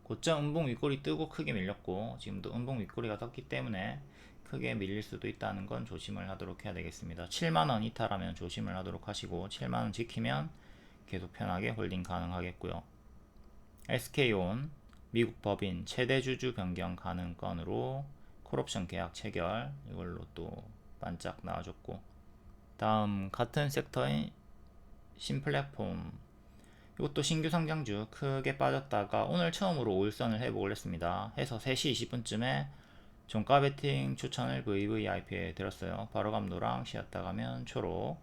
고점 음봉 윗꼬리 뜨고 크게 밀렸고 지금도 음봉 윗꼬리가 떴기 때문에 크게 밀릴 수도 있다는 건 조심을 하도록 해야 되겠습니다. 7만원 이탈하면 조심을 하도록 하시고 7만원 지키면 계속 편하게 홀딩 가능하겠고요. SK온 미국 법인 최대 주주 변경 가능 건으로 콜옵션 계약 체결, 이걸로 또 반짝 나와줬고, 다음 같은 섹터인 신플랫폼, 이것도 신규 상장주 크게 빠졌다가 오늘 처음으로 5일선을 회복을 했습니다. 해서 3시 20분쯤에 종가 베팅 추천을 VVIP에 드렸어요. 바로 감도랑 쉬었다 가면 초록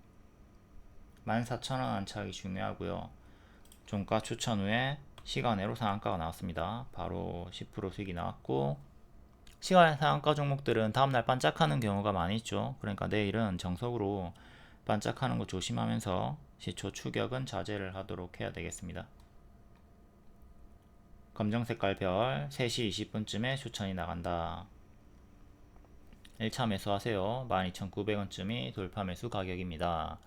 14,000원 안착이 중요하고요. 종가 추천 후에 시간외로 상한가가 나왔습니다. 바로 10% 수익이 나왔고, 시간 상한가 종목들은 다음날 반짝하는 경우가 많이 있죠. 그러니까 내일은 정석으로 반짝하는 거 조심하면서 시초 추격은 자제를 하도록 해야 되겠습니다. 검정 색깔 별 3시 20분쯤에 추천이 나간다. 1차 매수하세요. 12,900원쯤이 돌파 매수 가격입니다.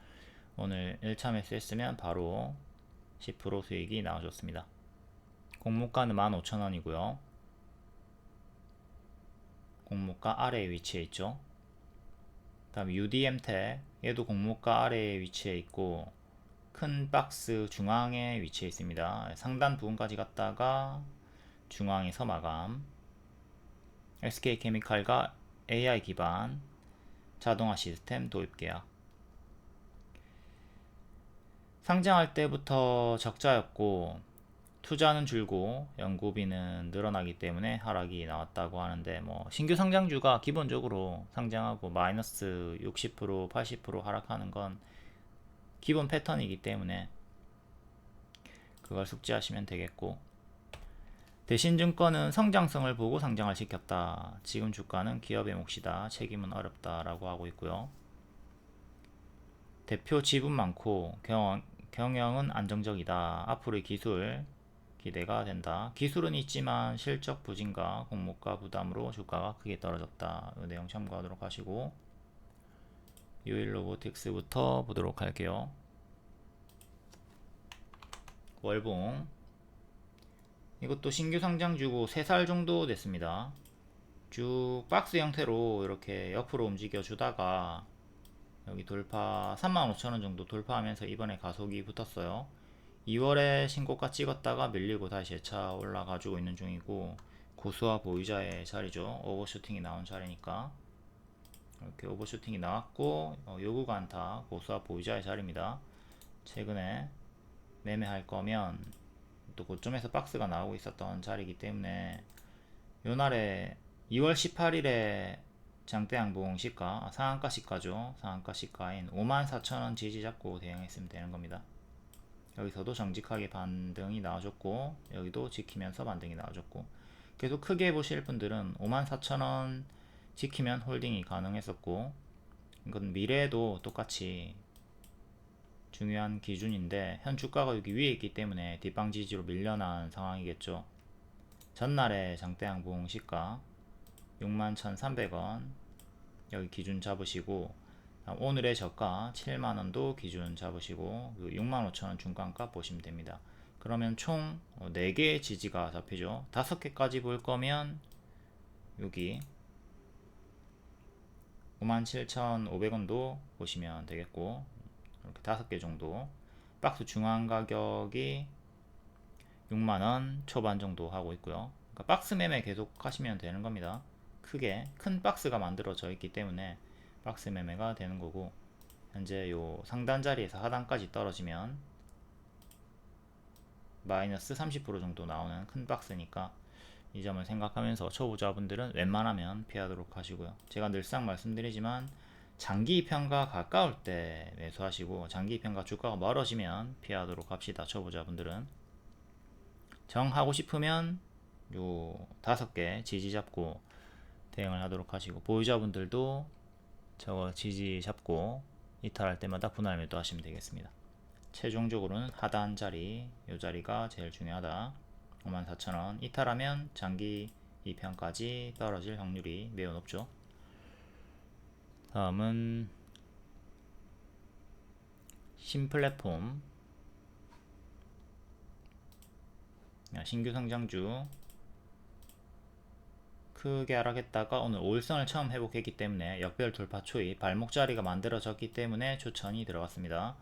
오늘 1차 매수했으면 바로 10% 수익이 나와줬습니다. 공모가는 15,000원이고요. 공모가 아래에 위치해 있죠. 다음 UDM택, 얘도 공모가 아래에 위치해 있고 큰 박스 중앙에 위치해 있습니다. 상단 부분까지 갔다가 중앙에서 마감. SK케미칼과 AI 기반 자동화 시스템 도입 계약. 상장할 때부터 적자였고 투자는 줄고 연구비는 늘어나기 때문에 하락이 나왔다고 하는데, 뭐 신규 상장주가 기본적으로 상장하고 마이너스 60% 80% 하락하는 건 기본 패턴이기 때문에 그걸 숙지하시면 되겠고, 대신증권은 성장성을 보고 상장을 시켰다. 지금 주가는 기업의 몫이다. 책임은 어렵다 라고 하고 있고요. 대표 지분 많고 경영은 안정적이다. 앞으로의 기술 기대가 된다. 기술은 있지만 실적 부진과 공모가 부담으로 주가가 크게 떨어졌다. 이 내용 참고하도록 하시고, 유일 로보틱스부터 보도록 할게요. 월봉, 이것도 신규 상장주고 3살 정도 됐습니다. 쭉 박스 형태로 이렇게 옆으로 움직여 주다가 여기 돌파 35,000원 정도 돌파하면서 이번에 가속이 붙었어요. 2월에 신고가 찍었다가 밀리고 다시 재차 올라가지고 있는 중이고, 고수와 보유자의 자리죠. 오버슈팅이 나온 자리니까 이렇게 오버슈팅이 나왔고, 요 구간 다 고수와 보유자의 자리입니다. 최근에 매매할 거면 또 고점에서 박스가 나오고 있었던 자리이기 때문에 요날에 2월 18일에 장대양봉 시가, 상한가 시가죠. 상한가 시가인 54,000원 지지 잡고 대응했으면 되는 겁니다. 여기서도 정직하게 반등이 나와줬고, 여기도 지키면서 반등이 나와줬고, 계속 크게 보실 분들은 54,000원 지키면 홀딩이 가능했었고, 이건 미래에도 똑같이 중요한 기준인데, 현 주가가 여기 위에 있기 때문에 뒷방 지지로 밀려난 상황이겠죠. 전날에 장대양봉 시가 61,300원 여기 기준 잡으시고, 오늘의 저가 7만원도 기준 잡으시고 65,000원 중간값 보시면 됩니다. 그러면 총 4개의 지지가 잡히죠. 5개까지 볼 거면 여기 57,500원도 보시면 되겠고, 이렇게 5개 정도 박스 중앙 가격이 6만원 초반 정도 하고 있고요. 그러니까 박스 매매 계속 하시면 되는 겁니다. 크게 큰 박스가 만들어져 있기 때문에 박스 매매가 되는 거고, 현재 요 상단 자리에서 하단까지 떨어지면 마이너스 30% 정도 나오는 큰 박스니까 이 점을 생각하면서 초보자분들은 웬만하면 피하도록 하시고요. 제가 늘상 말씀드리지만 장기 입현과 가까울 때 매수하시고, 장기 입현과 주가가 멀어지면 피하도록 합시다. 초보자분들은 정하고 싶으면 요 5개 지지 잡고 대응을 하도록 하시고, 보유자분들도 저거 지지 잡고 이탈할 때마다 분할 매도 하시면 되겠습니다. 최종적으로는 하단 자리, 요 자리가 제일 중요하다. 54,000원 이탈하면 장기 2편까지 떨어질 확률이 매우 높죠. 다음은 신플랫폼, 신규 상장주 크게 하락했다가 오늘 5일선을 처음 회복했기 때문에 역별 돌파 초이 발목 자리가 만들어졌기 때문에 추천이 들어갔습니다.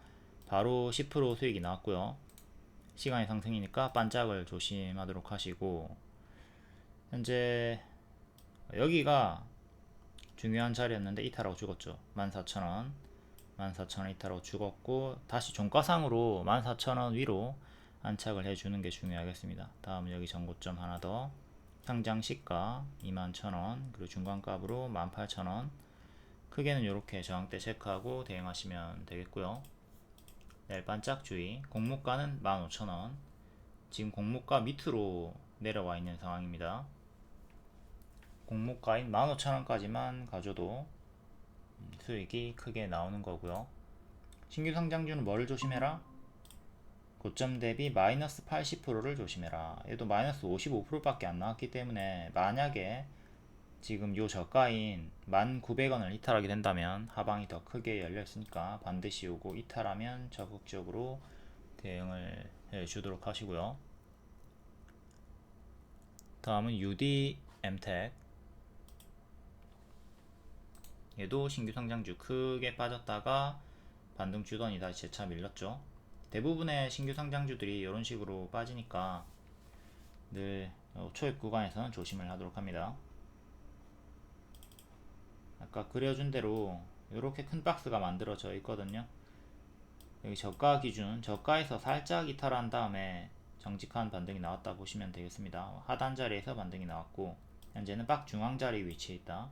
바로 10% 수익이 나왔고요. 시간이 상승이니까 반짝을 조심하도록 하시고, 현재 여기가 중요한 자리였는데 이탈하고 죽었죠. 14,000원 14,000원 이탈하고 죽었고, 다시 종가상으로 14,000원 위로 안착을 해주는 게 중요하겠습니다. 다음 여기 전고점 하나 더, 상장 시가 21,000원, 그리고 중간값으로 18,000원. 크게는 이렇게 저항대 체크하고 대응하시면 되겠고요. 내일 반짝 주의. 공모가는 15,000원. 지금 공모가 밑으로 내려와 있는 상황입니다. 공모가인 15,000원까지만 가져도 수익이 크게 나오는 거고요. 신규 상장주는 뭐를 조심해라? 고점 대비 마이너스 80%를 조심해라. 얘도 마이너스 55%밖에 안 나왔기 때문에 만약에 지금 요 저가인 1,900원을 이탈하게 된다면 하방이 더 크게 열려 있으니까 반드시 요거 이탈하면 적극적으로 대응을 해 주도록 하시고요. 다음은 UDM텍, 얘도 신규 상장주 크게 빠졌다가 반등 주더니 다시 재차 밀렸죠. 대부분의 신규 상장주들이 이런 식으로 빠지니까 늘 초입 구간에서는 조심을 하도록 합니다. 아까 그려준 대로 이렇게 큰 박스가 만들어져 있거든요. 여기 저가 기준, 저가에서 살짝 이탈한 다음에 정직한 반등이 나왔다 보시면 되겠습니다. 하단 자리에서 반등이 나왔고, 현재는 박 중앙 자리 위치에 있다.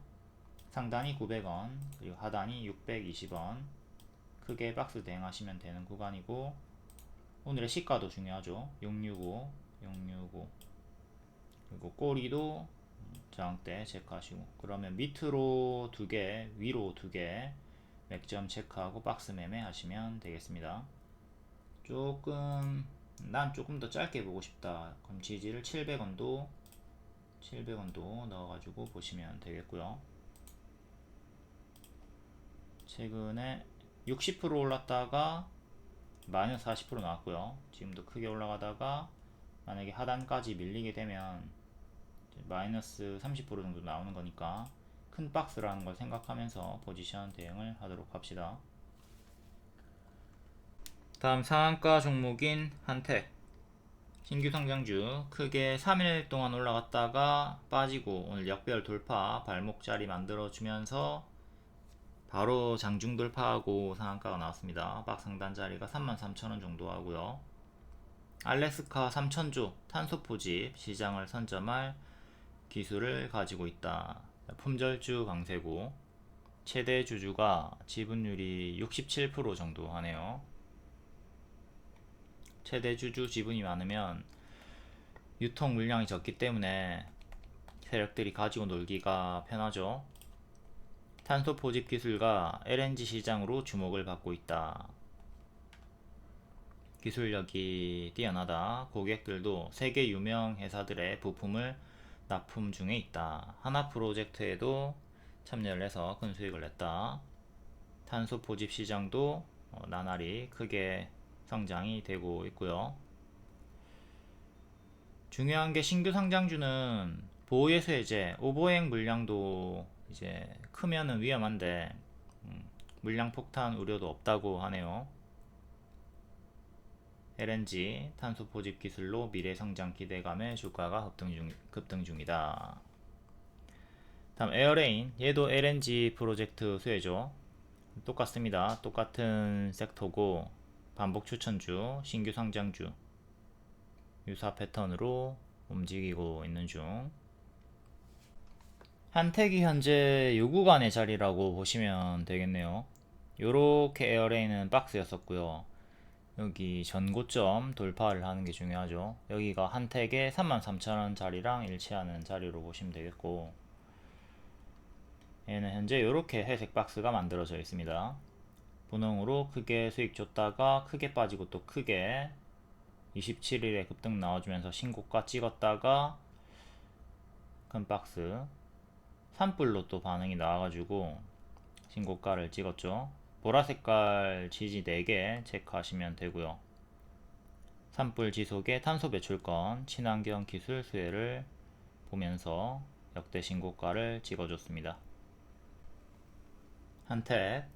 상단이 900원, 그리고 하단이 620원. 크게 박스 대응하시면 되는 구간이고, 오늘의 시가도 중요하죠. 665, 665. 그리고 꼬리도 저항대 체크하시고, 그러면 밑으로 2개, 위로 2개 맥점 체크하고 박스 매매 하시면 되겠습니다. 난 조금 더 짧게 보고 싶다. 그럼 지지를 700원도 넣어가지고 보시면 되겠고요. 최근에 60% 올랐다가 마이너스 40% 나왔고요. 지금도 크게 올라가다가 만약에 하단까지 밀리게 되면 마이너스 30% 정도 나오는 거니까 큰 박스라는 걸 생각하면서 포지션 대응을 하도록 합시다. 다음 상한가 종목인 한택, 신규 상장주 크게 3일 동안 올라갔다가 빠지고 오늘 역별 돌파 발목 자리 만들어 주면서 바로 장중 돌파하고 상한가가 나왔습니다. 박 상단 자리가 33,000원 정도 하고요. 알래스카 3천조 탄소 포집 시장을 선점할 기술을 가지고 있다. 품절주 강세고, 최대 주주가 지분율이 67% 정도 하네요. 최대 주주 지분이 많으면 유통 물량이 적기 때문에 세력들이 가지고 놀기가 편하죠. 탄소 포집 기술과 LNG 시장으로 주목을 받고 있다. 기술력이 뛰어나다. 고객들도 세계 유명 회사들의 부품을 납품 중에 있다. 하나 프로젝트에도 참여를 해서 큰 수익을 냈다. 탄소 포집 시장도 나날이 크게 성장이 되고 있고요. 중요한 게 신규 상장주는 보호예수 해제, 오버행 물량도 이제 크면은 위험한데 물량 폭탄 우려도 없다고 하네요. LNG 탄소 포집 기술로 미래 성장 기대감에 주가가 급등 중이다. 다음 에어레인, 얘도 LNG 프로젝트 수혜죠. 똑같습니다. 똑같은 섹터고 반복 추천주, 신규 상장주 유사 패턴으로 움직이고 있는 중. 한택이 현재 요 구간의 자리라고 보시면 되겠네요. 요렇게 에어레인은 박스였었고요. 여기 전고점 돌파를 하는 게 중요하죠. 여기가 한택의 33,000원 자리랑 일치하는 자리로 보시면 되겠고, 얘는 현재 이렇게 회색 박스가 만들어져 있습니다. 분홍으로 크게 수익 줬다가 크게 빠지고 또 크게 27일에 급등 나와주면서 신고가 찍었다가 큰 박스 산불로 또 반응이 나와가지고 신고가를 찍었죠. 보라색깔 지지 4개 체크하시면 되고요. 산불 지속의 탄소 배출권, 친환경 기술 수혜를 보면서 역대 신고가를 찍어줬습니다. 한택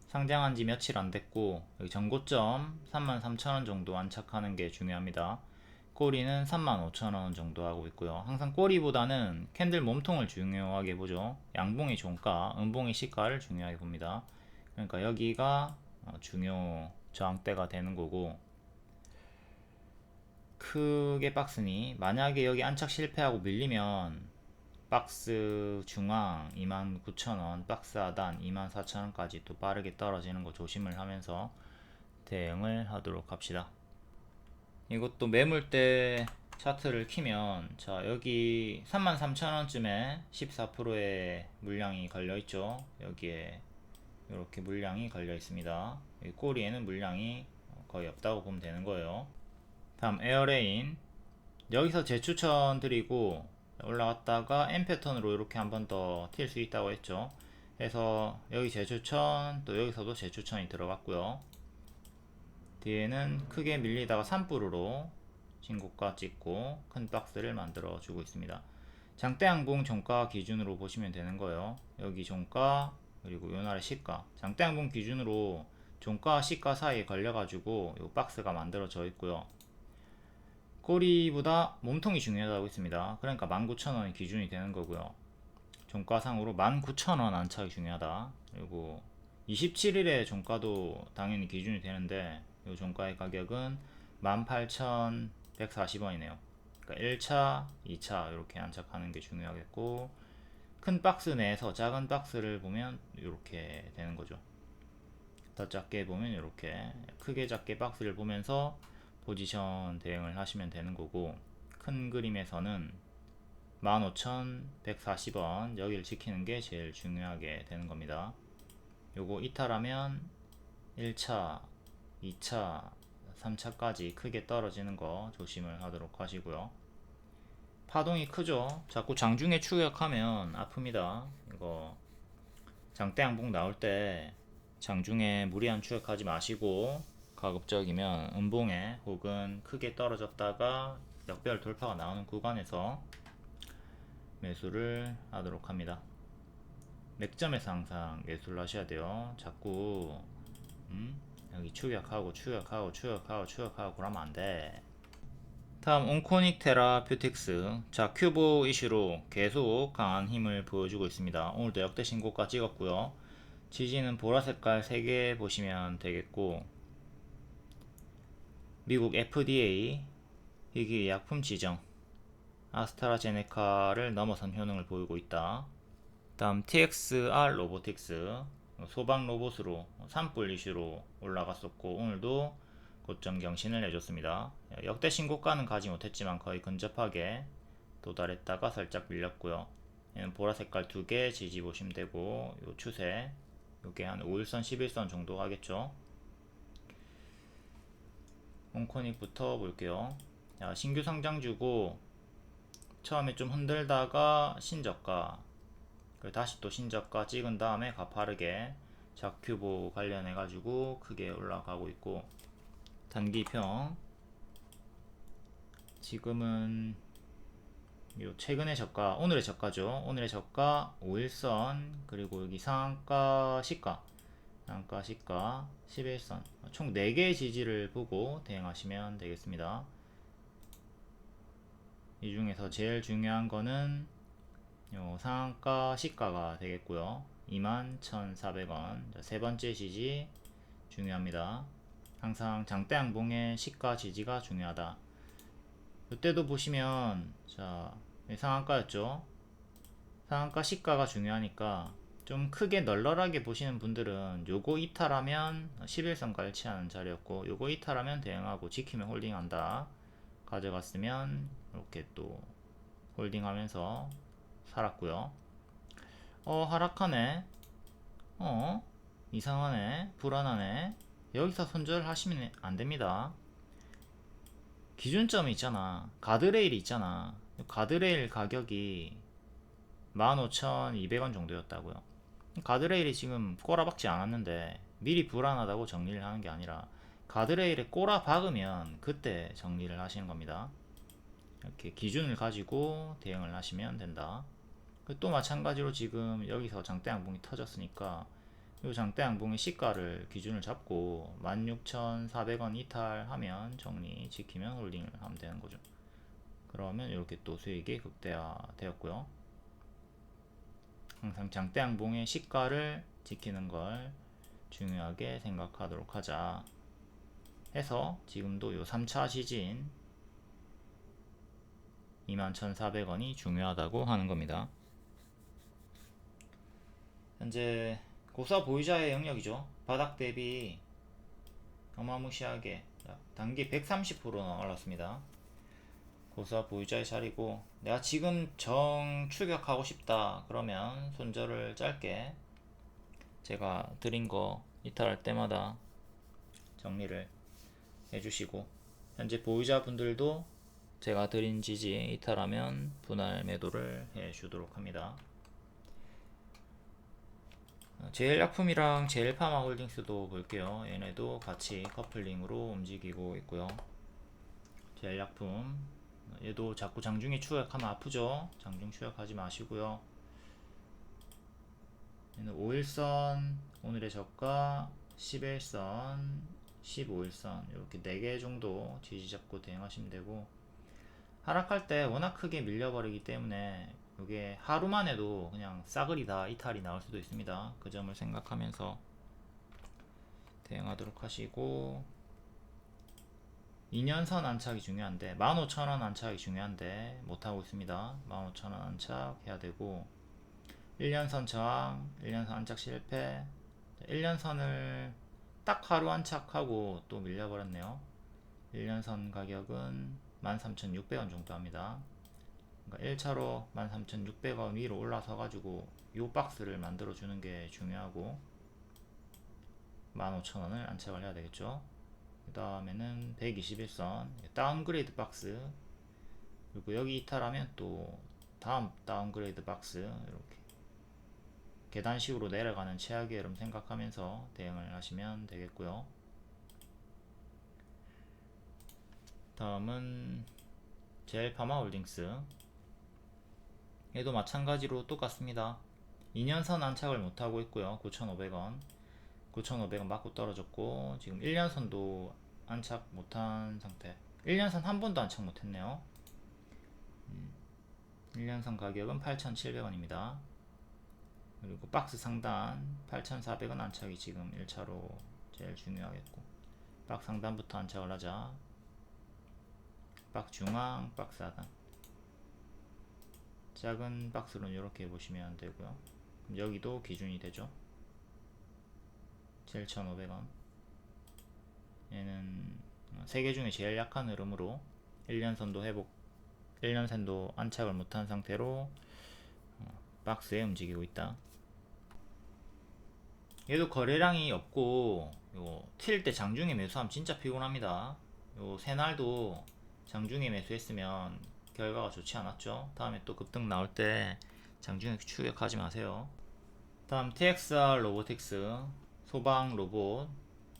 상장한 지 며칠 안 됐고 여기 전고점 33,000원 정도 안착하는 게 중요합니다. 꼬리는 35,000원 정도 하고 있고요. 항상 꼬리보다는 캔들 몸통을 중요하게 보죠. 양봉의 종가, 음봉의 시가를 중요하게 봅니다. 그러니까 여기가 중요 저항대가 되는 거고, 크게 박스니 만약에 여기 안착 실패하고 밀리면 박스 중앙 29,000원, 박스 하단 24,000원까지 또 빠르게 떨어지는 거 조심을 하면서 대응을 하도록 합시다. 이것도 매물대 차트를 키면, 자 여기 33,000원쯤에 14%의 물량이 걸려 있죠. 여기에 이렇게 물량이 걸려 있습니다. 여기 꼬리에는 물량이 거의 없다고 보면 되는 거예요. 다음 에어레인, 여기서 재추천 드리고 올라갔다가 M 패턴으로 이렇게 한 번 더 튈 수 있다고 했죠. 그래서 여기 재추천, 또 여기서도 재추천이 들어갔고요. 뒤에는 크게 밀리다가 산불으로 신고가 찍고 큰 박스를 만들어 주고 있습니다. 장대 양봉 종가 기준으로 보시면 되는 거예요. 여기 종가 그리고 요날의 시가, 장대 양봉 기준으로 종가 시가 사이에 걸려 가지고 요 박스가 만들어져 있고요. 꼬리보다 몸통이 중요하다고 했습니다. 그러니까 19,000원이 기준이 되는 거고요. 종가상으로 19,000원 안착이 중요하다. 그리고 27일의 종가도 당연히 기준이 되는데 이 종가의 가격은 18,140원이네요. 그러니까 1차, 2차 이렇게 안착하는 게 중요하겠고, 큰 박스 내에서 작은 박스를 보면 이렇게 되는 거죠. 더 작게 보면 이렇게, 크게 작게 박스를 보면서 포지션 대응을 하시면 되는 거고, 큰 그림에서는 15,140원 여기를 지키는 게 제일 중요하게 되는 겁니다. 요거 이탈하면 1차, 2차, 3차까지 크게 떨어지는 거 조심을 하도록 하시고요. 파동이 크죠. 자꾸 장중에 추격하면 아픕니다. 이거 장대 양봉 나올 때 장중에 무리한 추격하지 마시고, 가급적이면 음봉에 혹은 크게 떨어졌다가 역별 돌파가 나오는 구간에서 매수를 하도록 합니다. 맥점에서 항상 매수를 하셔야 돼요. 자꾸 여기 추격하고 그러면 안돼. 다음 온코닉 테라퓨틱스, 자 큐브 이슈로 계속 강한 힘을 보여주고 있습니다. 오늘도 역대 신고가 찍었고요. 지지는 보라색깔 3개 보시면 되겠고, 미국 FDA 희귀 약품 지정, 아스트라제네카를 넘어선 효능을 보이고 있다. 다음 TXR 로보틱스, 소방 로봇으로 산불 이슈로 올라갔었고 오늘도 고점 경신을 해줬습니다. 역대 신고가는 가지 못했지만 거의 근접하게 도달했다가 살짝 밀렸고요. 얘는 보라색깔 2개 지지 보시면 되고, 요 추세 요게 한 5일선 11선 정도 하겠죠. 온코닉부터 볼게요. 자, 신규 상장주고 처음에 좀 흔들다가 신저가, 그리고 다시 또 신저가 찍은 다음에 가파르게 자큐보 관련해 가지고 크게 올라가고 있고, 단기평 지금은 요 최근의 저가, 오늘의 저가죠. 오늘의 저가 5일선, 그리고 여기 상한가 시가 상한가 시가 11선 총 4개의 지지를 보고 대응하시면 되겠습니다. 이 중에서 제일 중요한 거는 요 상한가 시가가 되겠고요. 21,400원 세 번째 지지 중요합니다. 항상 장대 양봉의 시가 지지가 중요하다. 이때도 보시면 자 상한가였죠. 상한가 시가가 중요하니까 좀 크게 널널하게 보시는 분들은 요거 이탈하면 11선가 일치하는 자리였고 요거 이탈하면 대응하고 지키면 홀딩한다. 가져갔으면 이렇게 또 홀딩하면서 살았고요. 하락하네. 이상하네. 불안하네. 여기서 손절하시면 안됩니다. 기준점이 있잖아. 가드레일이 있잖아. 가드레일 가격이 15,200원 정도였다고요. 가드레일이 지금 꼬라박지 않았는데 미리 불안하다고 정리를 하는 게 아니라 가드레일에 꼬라 박으면 그때 정리를 하시는 겁니다. 이렇게 기준을 가지고 대응을 하시면 된다. 또 마찬가지로 지금 여기서 장대 양봉이 터졌으니까 이 장대 양봉의 시가를 기준을 잡고 16,400원 이탈하면 정리 지키면 홀딩을 하면 되는 거죠. 그러면 이렇게 또 수익이 극대화 되었고요. 항상 장대 양봉의 시가를 지키는 걸 중요하게 생각하도록 하자 해서 지금도 요 3차 지진 21,400원이 중요하다고 하는 겁니다. 현재 고사 보유자의 영역이죠. 바닥 대비 어마무시하게 단기 130%나 올랐습니다. 고사 보유자의 자리고 내가 지금 정 추격하고 싶다 그러면 손절을 짧게 제가 드린 거 이탈할 때마다 정리를 해주시고 현재 보유자분들도 제가 드린 지지 이탈하면 분할 매도를 해주도록 합니다. 제일약품이랑 제일파마홀딩스도 볼게요. 얘네도 같이 커플링으로 움직이고 있고요. 제일약품 얘도 자꾸 장중에 추격하면 아프죠. 장중 추격하지 마시고요. 얘는 5일선 오늘의 저가 11선 15일선 이렇게 4개 정도 지지 잡고 대응하시면 되고 하락할 때 워낙 크게 밀려버리기 때문에 이게 하루만 해도 그냥 싸그리 다 이탈이 나올 수도 있습니다. 그 점을 생각하면서 대응하도록 하시고 2년선 안착이 중요한데 15,000원 안착이 중요한데 못하고 있습니다. 15,000원 안착 해야 되고 1년선 저항 1년선 안착 실패 1년선을 딱 하루 안착하고 또 밀려버렸네요. 1년선 가격은 13,600원 정도 합니다. 그러니까 1차로 13,600원 위로 올라서 가지고 요 박스를 만들어 주는 게 중요하고 15,000원을 안착을 해야 되겠죠. 그 다음에는 121선 다운그레이드 박스 그리고 여기 이탈하면 또 다음 다운그레이드 박스 이렇게 계단식으로 내려가는 최악의 흐름 생각하면서 대응을 하시면 되겠고요. 다음은 제일파마홀딩스 얘도 마찬가지로 똑같습니다. 2년선 안착을 못하고 있고요. 9,500원 9,500원 맞고 떨어졌고 지금 1년선도 안착 못한 상태. 1년선 한 번도 안착 못했네요. 1년선 가격은 8,700원입니다. 그리고 박스 상단 8,400원 안착이 지금 1차로 제일 중요하겠고 박스 상단부터 안착을 하자. 박스 중앙, 박스 하단 작은 박스로는 이렇게 보시면 되고요. 그럼 여기도 기준이 되죠. 7,500원 얘는 3개 중에 제일 약한 흐름으로 1년선도 회복 1년선도 안착을 못한 상태로 박스에 움직이고 있다. 얘도 거래량이 없고 튈 때 장중에 매수하면 진짜 피곤합니다. 요 새날도 장중에 매수했으면 결과가 좋지 않았죠. 다음에 또 급등 나올 때 장중에 추격하지 마세요. 다음 TXR 로보틱스 소방 로봇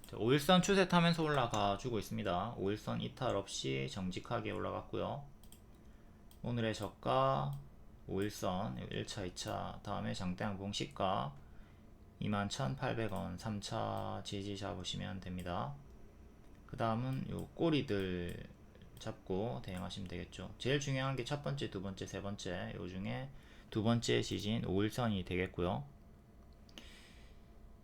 5일선 추세 타면서 올라가 주고 있습니다. 5일선 이탈 없이 정직하게 올라갔고요. 오늘의 저가 5일선 1차 2차 다음에 장대양봉 시가 21,800원 3차 지지 잡으시면 됩니다. 그 다음은 요 꼬리들 잡고 대응하시면 되겠죠. 제일 중요한 게 첫 번째, 두 번째, 세 번째, 요 중에 두 번째 지진 5일선이 되겠고요.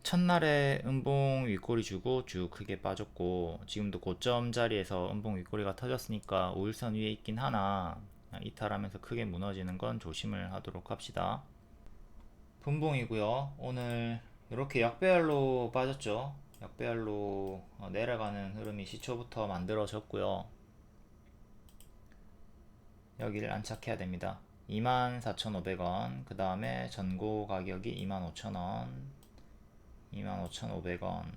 첫날에 음봉 윗꼬리 주고 쭉 크게 빠졌고, 지금도 고점 자리에서 음봉 윗꼬리가 터졌으니까 5일선 위에 있긴 하나 이탈하면서 크게 무너지는 건 조심을 하도록 합시다. 분봉이고요. 오늘 이렇게 역배열로 빠졌죠. 역배열로 내려가는 흐름이 시초부터 만들어졌고요. 여기를 안착해야 됩니다. 24,500원, 그 다음에 전고 가격이 25,000원, 25,500원,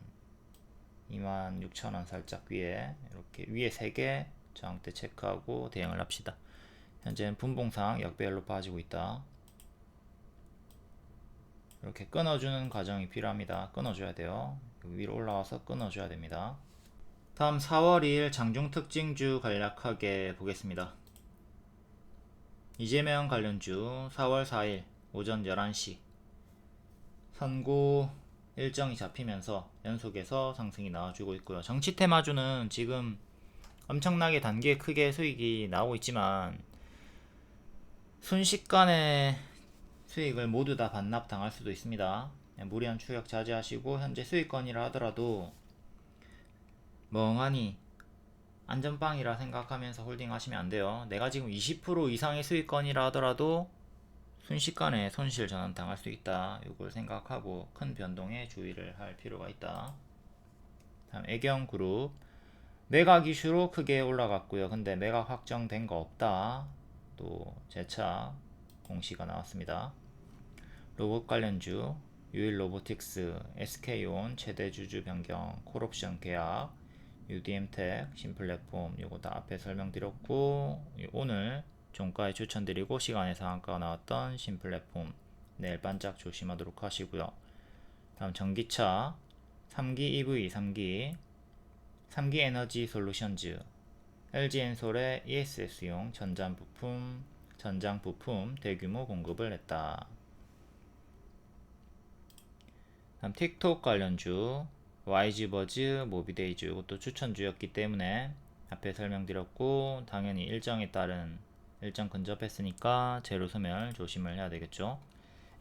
26,000원 살짝 위에, 이렇게 위에 3개 저항대 체크하고 대응을 합시다. 현재는 분봉상 역배열로 빠지고 있다. 이렇게 끊어주는 과정이 필요합니다. 끊어줘야 돼요. 위로 올라와서 끊어줘야 됩니다. 다음 4월 2일 장중 특징주 간략하게 보겠습니다. 이재명 관련주 4월 4일 오전 11시 선고 일정이 잡히면서 연속해서 상승이 나와주고 있고요. 정치 테마주는 지금 엄청나게 단기에 크게 수익이 나오고 있지만 순식간에 수익을 모두 다 반납 당할 수도 있습니다. 무리한 추격 자제하시고, 현재 수익권이라 하더라도 멍하니 안전빵이라 생각하면서 홀딩 하시면 안 돼요. 내가 지금 20% 이상의 수익권이라 하더라도 순식간에 손실 전환 당할 수 있다. 이걸 생각하고 큰 변동에 주의를 할 필요가 있다. 다음 애경그룹 매각 이슈로 크게 올라갔고요. 근데 매각 확정된 거 없다. 또 재차 공시가 나왔습니다. 로봇 관련주 유일로보틱스, SK온 최대 주주 변경, 콜옵션 계약, UDM텍, 신플랫폼 요거 다 앞에 설명드렸고, 오늘 종가에 추천드리고 시간에 상한가가 나왔던 신플랫폼 내일 반짝 조심하도록 하시고요. 다음 전기차 3기 EV 3기 에너지 솔루션즈, LG엔솔의 ESS용 전장 부품 대규모 공급을 했다. 다음 틱톡 관련주 YG버즈, 모비데이즈 이것도 추천주였기 때문에 앞에 설명드렸고, 당연히 일정에 따른 일정 근접했으니까 제로 소멸 조심을 해야 되겠죠.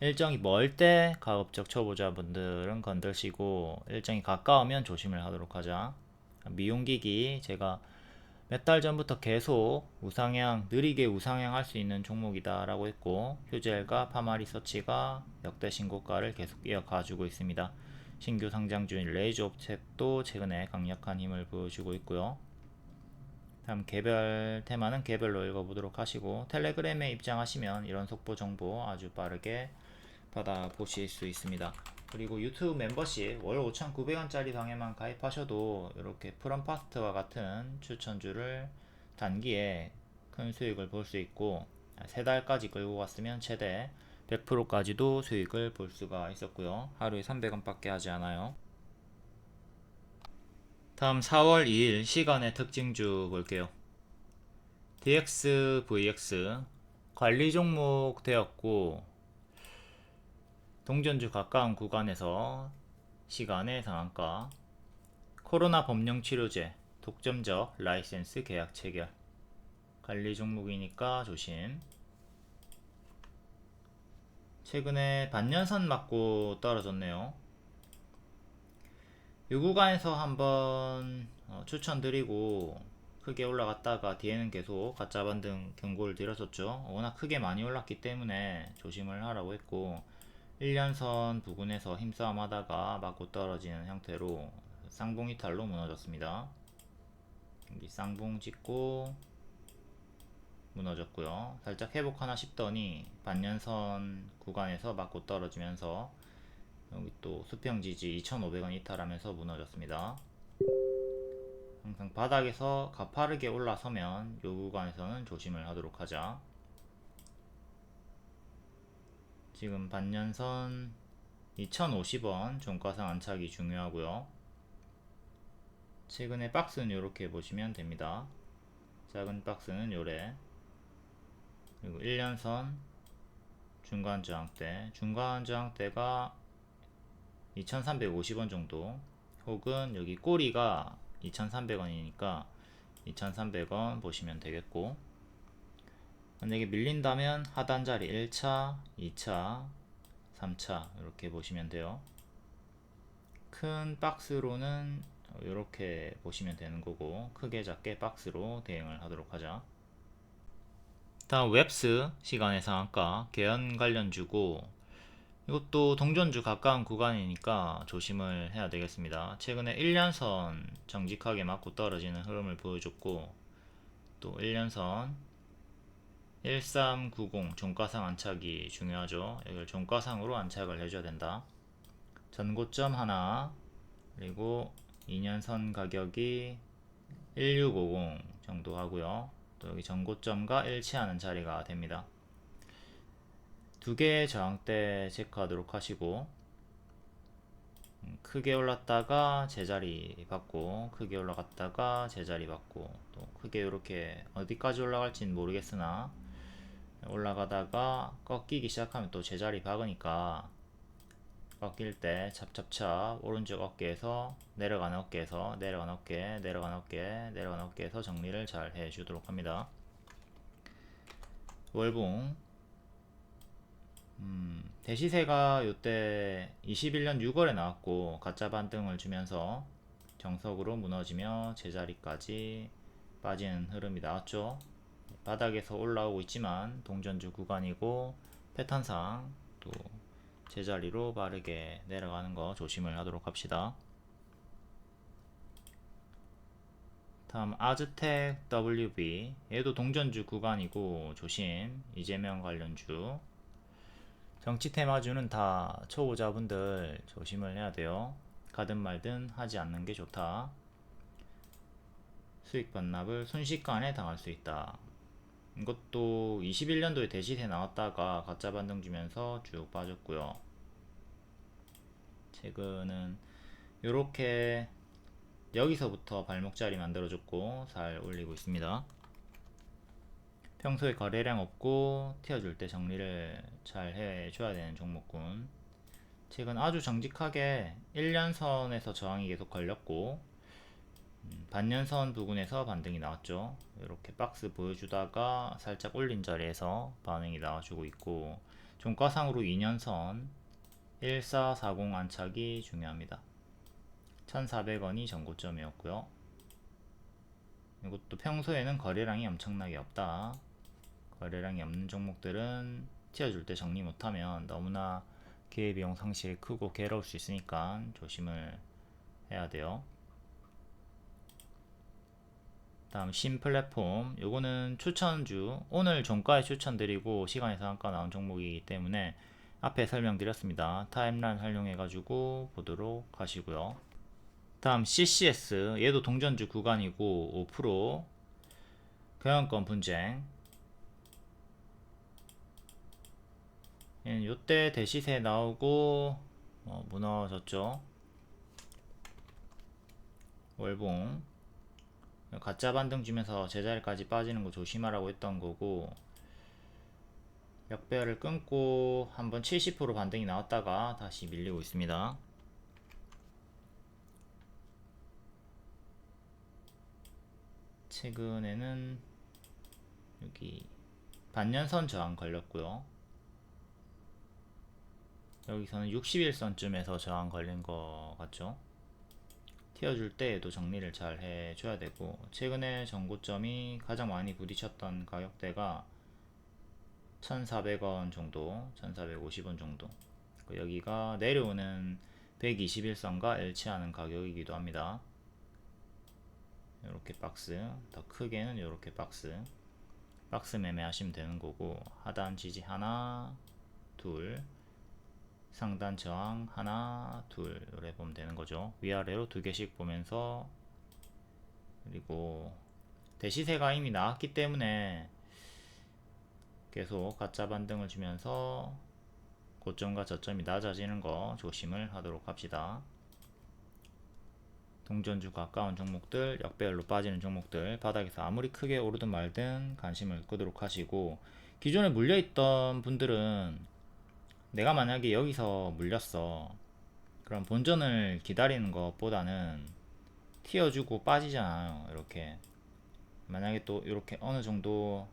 일정이 멀 때 가급적 초보자분들은 건들시고, 일정이 가까우면 조심을 하도록 하자. 미용기기 제가 몇 달 전부터 계속 우상향, 느리게 우상향 할 수 있는 종목이다 라고 했고, 휴젤과 파마리서치가 역대 신고가를 계속 이어가주고 있습니다. 신규 상장 중인 레이저옵텍도 최근에 강력한 힘을 보여주고 있고요. 다음 개별 테마는 개별로 읽어보도록 하시고, 텔레그램에 입장하시면 이런 속보 정보 아주 빠르게 받아보실 수 있습니다. 그리고 유튜브 멤버십 월 5,900원짜리 방에만 가입하셔도 이렇게 프롬파스트와 같은 추천주를 단기에 큰 수익을 볼 수 있고, 3달까지 끌고 갔으면 최대 100%까지도 수익을 볼 수가 있었고요. 하루에 300원 밖에 하지 않아요. 다음 4월 2일 시간의 특징주 볼게요. DXVX 관리 종목 되었고, 동전주 가까운 구간에서 시간의 상한가, 코로나 법령 치료제 독점적 라이센스 계약 체결, 관리 종목이니까 조심. 최근에 반년선 맞고 떨어졌네요. 이 구간에서 한번 추천드리고 크게 올라갔다가 뒤에는 계속 가짜 반등 경고를 드렸었죠. 워낙 크게 많이 올랐기 때문에 조심을 하라고 했고, 1년선 부근에서 힘싸움 하다가 맞고 떨어지는 형태로 쌍봉 이탈로 무너졌습니다. 여기 쌍봉 찍고 무너졌고요. 살짝 회복하나 싶더니 반년선 구간에서 맞고 떨어지면서 여기 또 수평 지지 2,500원 이탈하면서 무너졌습니다. 항상 바닥에서 가파르게 올라서면 이 구간에서는 조심을 하도록 하자. 지금 반년선 2050원 종가상 안착이 중요하고요. 최근에 박스는 이렇게 보시면 됩니다. 작은 박스는 요래, 그리고 1년선 중간 저항대가 2350원 정도, 혹은 여기 꼬리가 2300원이니까 2300원 보시면 되겠고, 만약에 밀린다면 하단 자리 1차, 2차, 3차 이렇게 보시면 돼요. 큰 박스로는 이렇게 보시면 되는 거고, 크게 작게 박스로 대응을 하도록 하자. 다음 웹스 시간의 상한가 개연 관련주고, 이것도 동전주 가까운 구간이니까 조심을 해야 되겠습니다. 최근에 1년선 정직하게 맞고 떨어지는 흐름을 보여줬고, 또 1년선 1390 종가상 안착이 중요하죠. 이걸 종가상으로 안착을 해줘야 된다. 전고점 하나, 그리고 2년선 가격이 1650 정도 하고요. 또 여기 전고점과 일치하는 자리가 됩니다. 두 개의 저항대 체크하도록 하시고, 크게 올랐다가 제자리 받고, 크게 올라갔다가 제자리 받고, 또 크게 이렇게 어디까지 올라갈지는 모르겠으나 올라가다가 꺾이기 시작하면 또 제자리 박으니까, 꺾일 때 찹찹찹 오른쪽 어깨에서 내려가는 어깨에서 내려가는 어깨, 내려가는 어깨, 내려가는 어깨에서 정리를 잘 해주도록 합니다. 월봉 대시세가 요때 21년 6월에 나왔고 가짜 반등을 주면서 정석으로 무너지며 제자리까지 빠지는 흐름이 나왔죠. 바닥에서 올라오고 있지만 동전주 구간이고 패턴상 또 제자리로 빠르게 내려가는 거 조심을 하도록 합시다. 다음 아즈텍 WB, 얘도 동전주 구간이고 조심. 이재명 관련주, 정치 테마주는 다 초보자분들 조심을 해야 돼요. 가든 말든 하지 않는 게 좋다. 수익 반납을 순식간에 당할 수 있다. 이것도 21년도에 대시세 나왔다가 가짜 반등 주면서 쭉 빠졌고요. 최근은 이렇게 여기서부터 발목자리 만들어줬고 잘 올리고 있습니다. 평소에 거래량 없고 튀어줄 때 정리를 잘 해줘야 되는 종목군. 최근 아주 정직하게 1년선에서 저항이 계속 걸렸고, 반년선 부근에서 반등이 나왔죠. 이렇게 박스 보여주다가 살짝 올린 자리에서 반응이 나와주고 있고, 종가상으로 2년선 1440 안착이 중요합니다. 1400원이 전고점이었고요. 이것도 평소에는 거래량이 엄청나게 없다. 거래량이 없는 종목들은 튀어줄 때 정리 못하면 너무나 기회비용 상실이 크고 괴로울 수 있으니까 조심을 해야 돼요. 다음 신플랫폼, 요거는 추천주, 오늘 종가에 추천드리고 시간의 상한가 나온 종목이기 때문에 앞에 설명드렸습니다. 타임라인 활용해 가지고 보도록 하시고요. 다음 CCS, 얘도 동전주 구간이고 5% 경영권 분쟁. 얘는 요때 대시세 나오고 무너졌죠. 월봉 가짜 반등 주면서 제자리까지 빠지는 거 조심하라고 했던 거고, 역배열을 끊고 한번 70% 반등이 나왔다가 다시 밀리고 있습니다. 최근에는 여기 반년선 저항 걸렸고요. 여기서는 60일선쯤에서 저항 걸린 것 같죠. 튀어줄 때에도 정리를 잘 해줘야 되고, 최근에 전고점이 가장 많이 부딪혔던 가격대가 1400원 정도, 1450원 정도. 여기가 내려오는 121선과 일치하는 가격이기도 합니다. 이렇게 박스, 더 크게는 이렇게 박스 매매 하시면 되는 거고, 하단 지지 하나, 둘, 상단 저항 하나, 둘, 이렇게 보면 되는 거죠. 위아래로 두 개씩 보면서, 그리고 대시세가 이미 나왔기 때문에 계속 가짜 반등을 주면서 고점과 저점이 낮아지는 거 조심을 하도록 합시다. 동전주 가까운 종목들, 역배열로 빠지는 종목들, 바닥에서 아무리 크게 오르든 말든 관심을 끄도록 하시고, 기존에 물려있던 분들은 내가 만약에 여기서 물렸어, 그럼 본전을 기다리는 것보다는 튀어주고 빠지잖아요. 이렇게 만약에 또 이렇게 어느 정도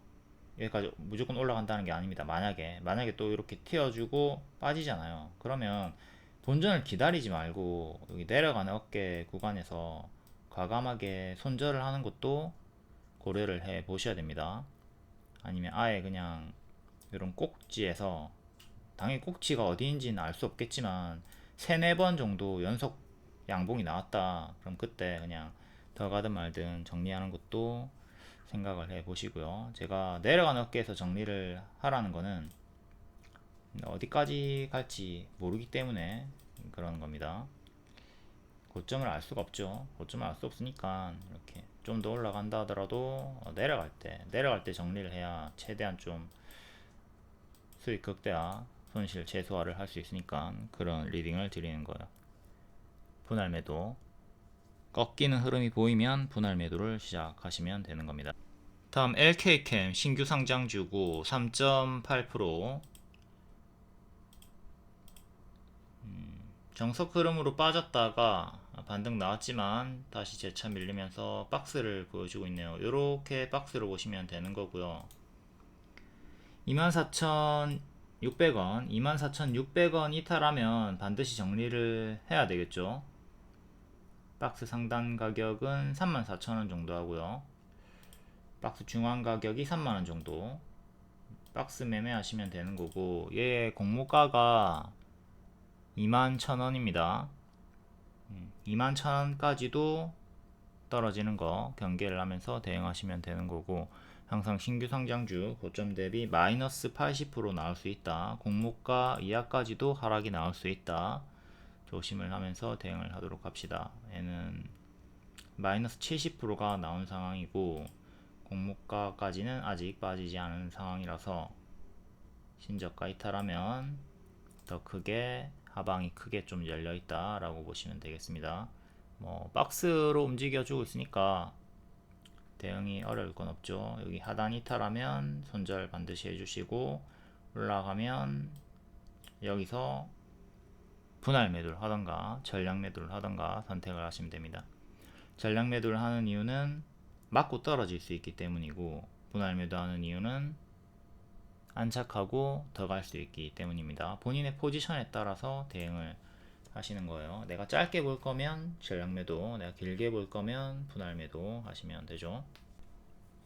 여기까지 무조건 올라간다는 게 아닙니다. 만약에 또 이렇게 튀어주고 빠지잖아요. 그러면 본전을 기다리지 말고 여기 내려가는 어깨 구간에서 과감하게 손절을 하는 것도 고려를 해 보셔야 됩니다. 아니면 아예 그냥 이런 꼭지에서, 당연히 꼭지가 어디인지는 알 수 없겠지만 세네 번 정도 연속 양봉이 나왔다, 그럼 그때 그냥 더 가든 말든 정리하는 것도 생각을 해 보시고요. 제가 내려가는 어깨에서 정리를 하라는 거는 어디까지 갈지 모르기 때문에 그런 겁니다. 고점을 알 수가 없죠. 고점을 알 수 없으니까 이렇게 좀 더 올라간다 하더라도 내려갈 때 정리를 해야 최대한 좀 수익 극대화, 손실 최소화를 할 수 있으니까 그런 리딩을 드리는 거예요. 분할 매도, 꺾이는 흐름이 보이면 분할 매도를 시작하시면 되는 겁니다. 다음 LK캠 신규 상장주고 3.8%, 정석 흐름으로 빠졌다가 반등 나왔지만 다시 재차 밀리면서 박스를 보여주고 있네요. 이렇게 박스로 보시면 되는 거고요. 24,600원, 24,600원 이탈하면 반드시 정리를 해야 되겠죠. 박스 상단 가격은 34,000원 정도 하고요. 박스 중앙 가격이 3만원 정도. 박스 매매하시면 되는 거고, 얘 공모가가 21,000원입니다. 21,000원까지도 떨어지는 거 경계를 하면서 대응하시면 되는 거고, 항상 신규 상장주 고점 대비 마이너스 80% 나올 수 있다. 공모가 이하까지도 하락이 나올 수 있다. 조심을 하면서 대응을 하도록 합시다. 얘는 마이너스 70%가 나온 상황이고 공모가까지는 아직 빠지지 않은 상황이라서 신저가 이탈하면 더 크게 하방이 크게 좀 열려있다 라고 보시면 되겠습니다. 뭐 박스로 움직여주고 있으니까 대응이 어려울 건 없죠. 여기 하단 이탈하면 손절 반드시 해주시고, 올라가면 여기서 분할 매도를 하던가 전량 매도를 하던가 선택을 하시면 됩니다. 전량 매도를 하는 이유는 맞고 떨어질 수 있기 때문이고, 분할 매도하는 이유는 안착하고 더 갈 수 있기 때문입니다. 본인의 포지션에 따라서 대응을 하시는 거예요. 내가 짧게 볼 거면 전량 매도, 내가 길게 볼 거면 분할 매도 하시면 되죠.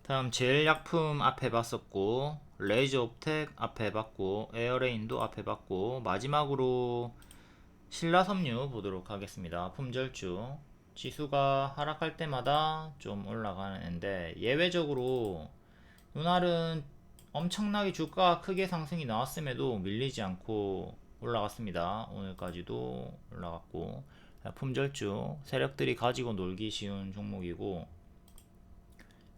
다음 제일약품 앞에 봤었고, 레이저옵텍 앞에 봤고, 에어레인도 앞에 봤고, 마지막으로 신라섬유 보도록 하겠습니다. 품절주. 지수가 하락할 때마다 좀 올라가는 앤데, 예외적으로 이날은 엄청나게 주가가 크게 상승이 나왔음에도 밀리지 않고 올라갔습니다. 오늘까지도 올라갔고, 품절주 세력들이 가지고 놀기 쉬운 종목이고,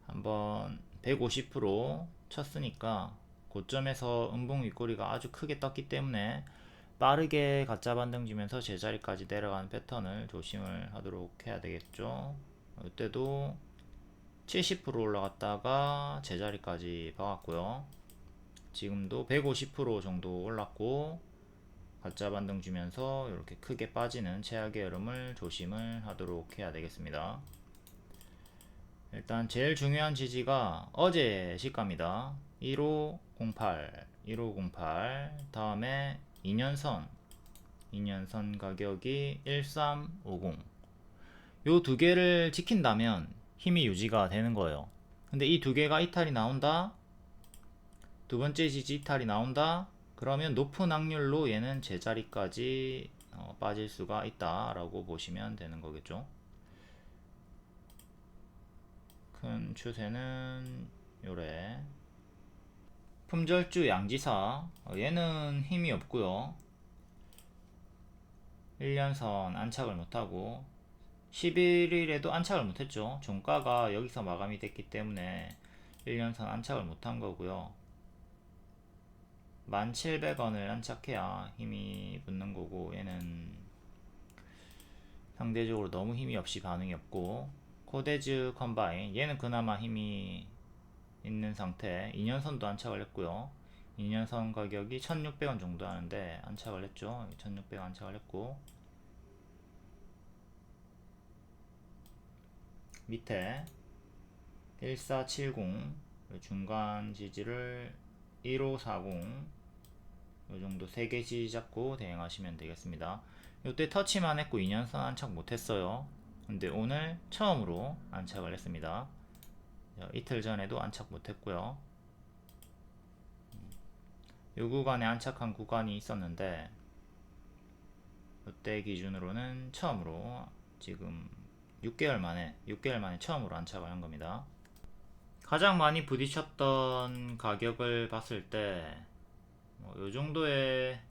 한번 150% 쳤으니까 고점에서 음봉 윗꼬리가 아주 크게 떴기 때문에 빠르게 가짜 반등 주면서 제자리까지 내려가는 패턴을 조심을 하도록 해야 되겠죠. 이때도 70% 올라갔다가 제자리까지 박았고요. 지금도 150% 정도 올랐고 가짜 반등 주면서 이렇게 크게 빠지는 최악의 흐름을 조심을 하도록 해야 되겠습니다. 일단 제일 중요한 지지가 어제 시가입니다. 1508 다음에 2년선 가격이 1350, 요 두 개를 지킨다면 힘이 유지가 되는 거예요. 근데 이 두 개가 이탈이 나온다, 두 번째 지지 이탈이 나온다, 그러면 높은 확률로 얘는 제자리까지 빠질 수가 있다 라고 보시면 되는 거겠죠. 큰 추세는 요래. 품절주 양지사, 얘는 힘이 없고요. 1년선 안착을 못하고 11일에도 안착을 못했죠. 종가가 여기서 마감이 됐기 때문에 1년선 안착을 못한 거고요. 1700원을 안착해야 힘이 붙는 거고, 얘는 상대적으로 너무 힘이 없이 반응이 없고, 코데즈 컴바인, 얘는 그나마 힘이 있는 상태. 2년선도 안착을 했고요. 2년선 가격이 1600원 정도 하는데 안착을 했죠. 1600원 안착을 했고, 밑에 1470 중간 지지를 1540 요정도 3개 지지 잡고 대응하시면 되겠습니다. 요때 터치만 했고 2년선 안착 못했어요. 근데 오늘 처음으로 안착을 했습니다. 이틀 전에도 안착 못했고요. 요 구간에 안착한 구간이 있었는데 요때 기준으로는 처음으로 지금 6개월 만에 처음으로 안착을 한 겁니다. 가장 많이 부딪혔던 가격을 봤을 때 요 정도의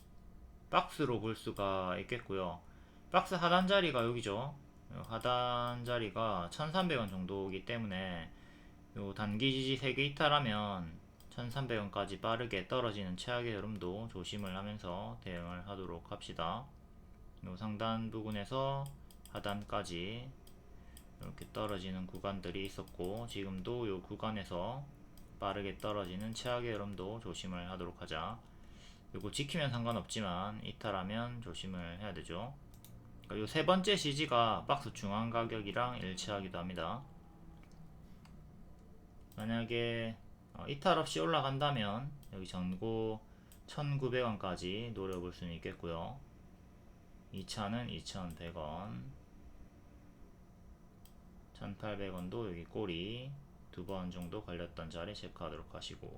박스로 볼 수가 있겠고요. 박스 하단 자리가 여기죠. 요 하단 자리가 1300원 정도이기 때문에 요 단기 지지 3개 이탈하면 1300원까지 빠르게 떨어지는 최악의 흐름도 조심을 하면서 대응을 하도록 합시다. 요 상단 부분에서 하단까지 이렇게 떨어지는 구간들이 있었고 지금도 요 구간에서 빠르게 떨어지는 최악의 흐름도 조심을 하도록 하자. 요거 지키면 상관없지만 이탈하면 조심을 해야 되죠. 요 세 번째 CG가 박스 중앙 가격이랑 일치하기도 합니다. 만약에 이탈 없이 올라간다면 여기 전고 1900원까지 노려볼 수는 있겠고요. 2차는 2100원, 1800원도 여기 꼬리 두 번 정도 걸렸던 자리 체크하도록 하시고,